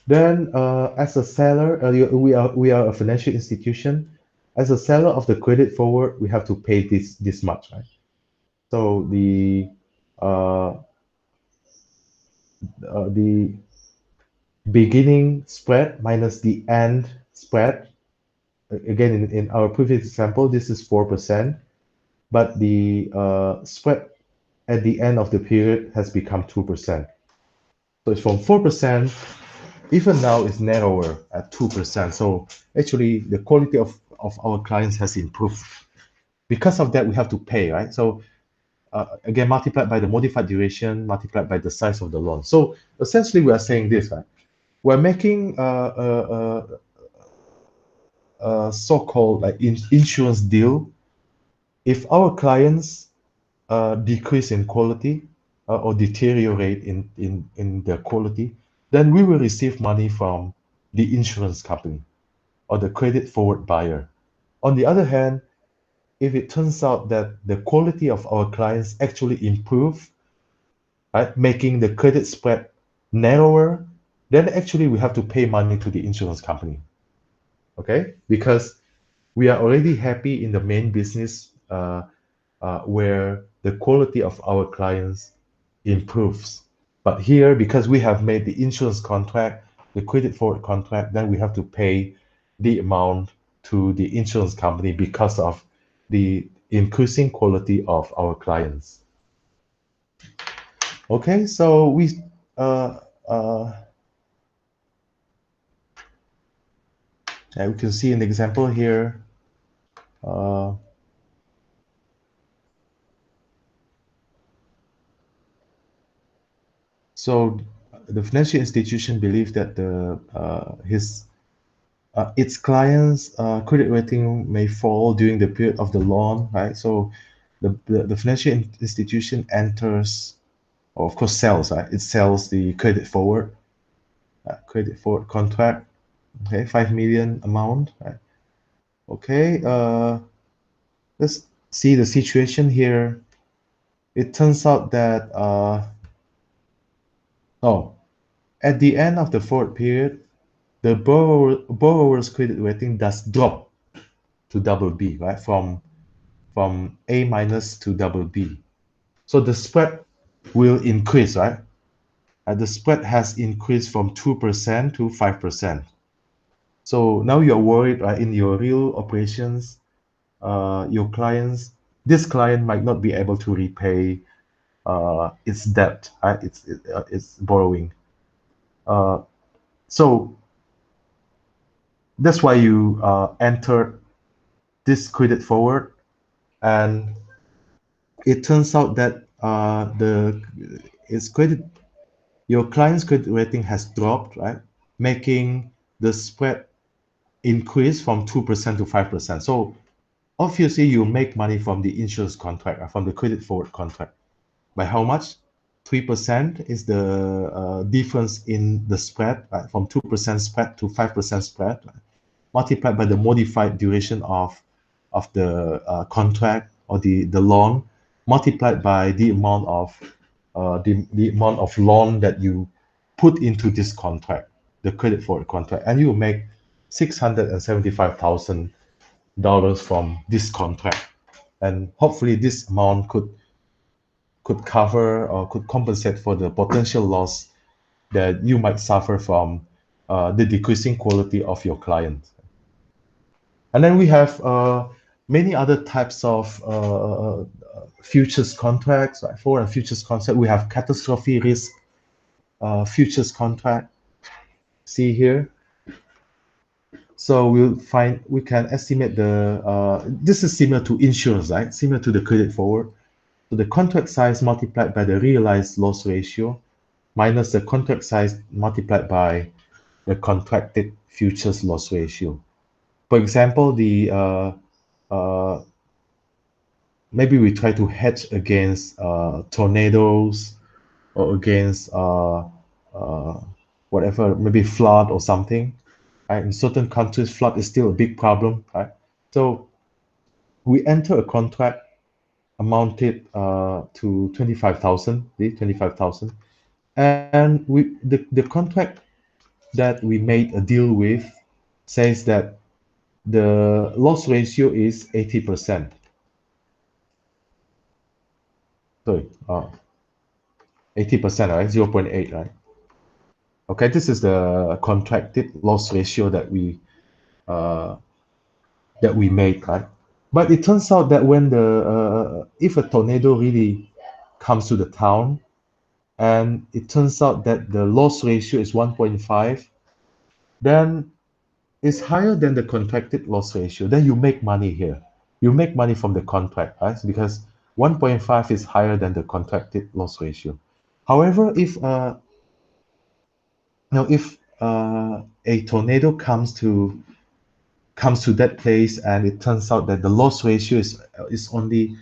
then as a seller, we are a financial institution. As a seller of the credit forward, we have to pay this much, right? So uh, the beginning spread minus the end spread. Again, in our previous example, this is 4%, but the spread at the end of the period has become 2%. So it's from 4%, even now it's narrower at 2%. So actually, the quality of our clients has improved. Because of that, we have to pay, right? So again, multiplied by the modified duration, multiplied by the size of the loan. So essentially, we are saying this, right? We're making a so-called like insurance deal. If our clients decrease in quality or deteriorate in their quality, then we will receive money from the insurance company or the credit forward buyer. On the other hand, if it turns out that the quality of our clients actually improve, right, making the credit spread narrower, then actually we have to pay money to the insurance company. Okay, because we are already happy in the main business where the quality of our clients improves. But here, because we have made the insurance contract, the credit forward contract, then we have to pay the amount to the insurance company because of the increasing quality of our clients. Okay, so uh, uh, we can see an example here. Uh, so the financial institution believes that its clients' credit rating may fall during the period of the loan, right? So the financial institution enters, or of course sells, right? It sells the credit forward contract, okay, 5 million amount, right? Okay, let's see the situation here. It turns out that, oh, at the end of the forward period, the borrower's credit rating does drop to double B, right? From A minus to double B. So the spread will increase, right? The spread has increased from 2% to 5%. So now you're worried, right? In your real operations, your clients, this client might not be able to repay it's debt, right? It's borrowing. Uh, so that's why you enter this credit forward, and it turns out that the its credit your client's credit rating has dropped, right? Making the spread increase from 2% to 5%. So obviously you make money from the insurance contract, from the credit forward contract. By how much? 3% is the difference in the spread, right? From 2% spread to 5% spread, right? Multiplied by the modified duration of the contract or the loan, multiplied by the amount of the amount of loan that you put into this contract, the credit forward contract, and you will make $675,000 from this contract. And hopefully this amount could cover or could compensate for the potential loss that you might suffer from the decreasing quality of your client. And then we have many other types of futures contracts, right? Forward and futures contract. We have catastrophe risk futures contract. See here. So we can estimate this is similar to insurance, right? Similar to the credit forward. So the contract size multiplied by the realized loss ratio minus the contract size multiplied by the contracted futures loss ratio. For example, the uh, maybe we try to hedge against tornadoes or against uh, whatever, maybe flood or something. Right? In certain countries, flood is still a big problem. Right? So we enter a contract amounted to 25,000, 25,000, and the contract that we made a deal with says that the loss ratio is 80%. Sorry, 80%, right? 0.8, right? Okay, this is the contracted loss ratio uh, that we made, right? But it turns out that when the if a tornado really comes to the town, and it turns out that the loss ratio is 1.5, then it's higher than the contracted loss ratio. Then you make money here. You make money from the contract, right? Because 1.5 is higher than the contracted loss ratio. However, if a tornado comes to that place and it turns out that the loss ratio is only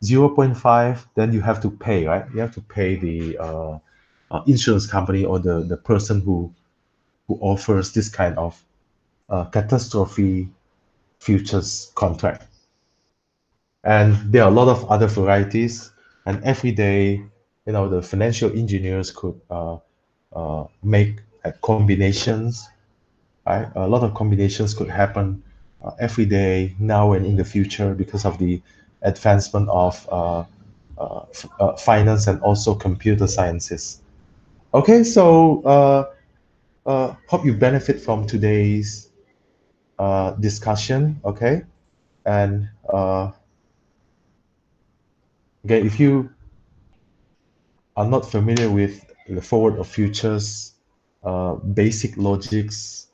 0.5, then you have to pay, right? You have to pay the insurance company or the person who offers this kind of catastrophe futures contract. And there are a lot of other varieties. And every day, the financial engineers could make combinations. Right? A lot of combinations could happen every day, now and in the future, because of the advancement of finance and also computer sciences. Okay, so hope you benefit from today's discussion. Okay, and okay, if you are not familiar with the forward or futures, basic logics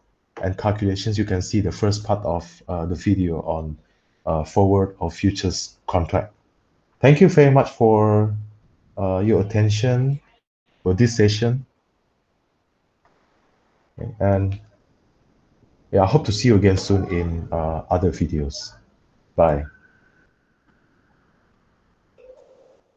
and calculations, you can see the first part of the video on forward or futures contract. Thank you very much for your attention for this session. And yeah, I hope to see you again soon in other videos. Bye.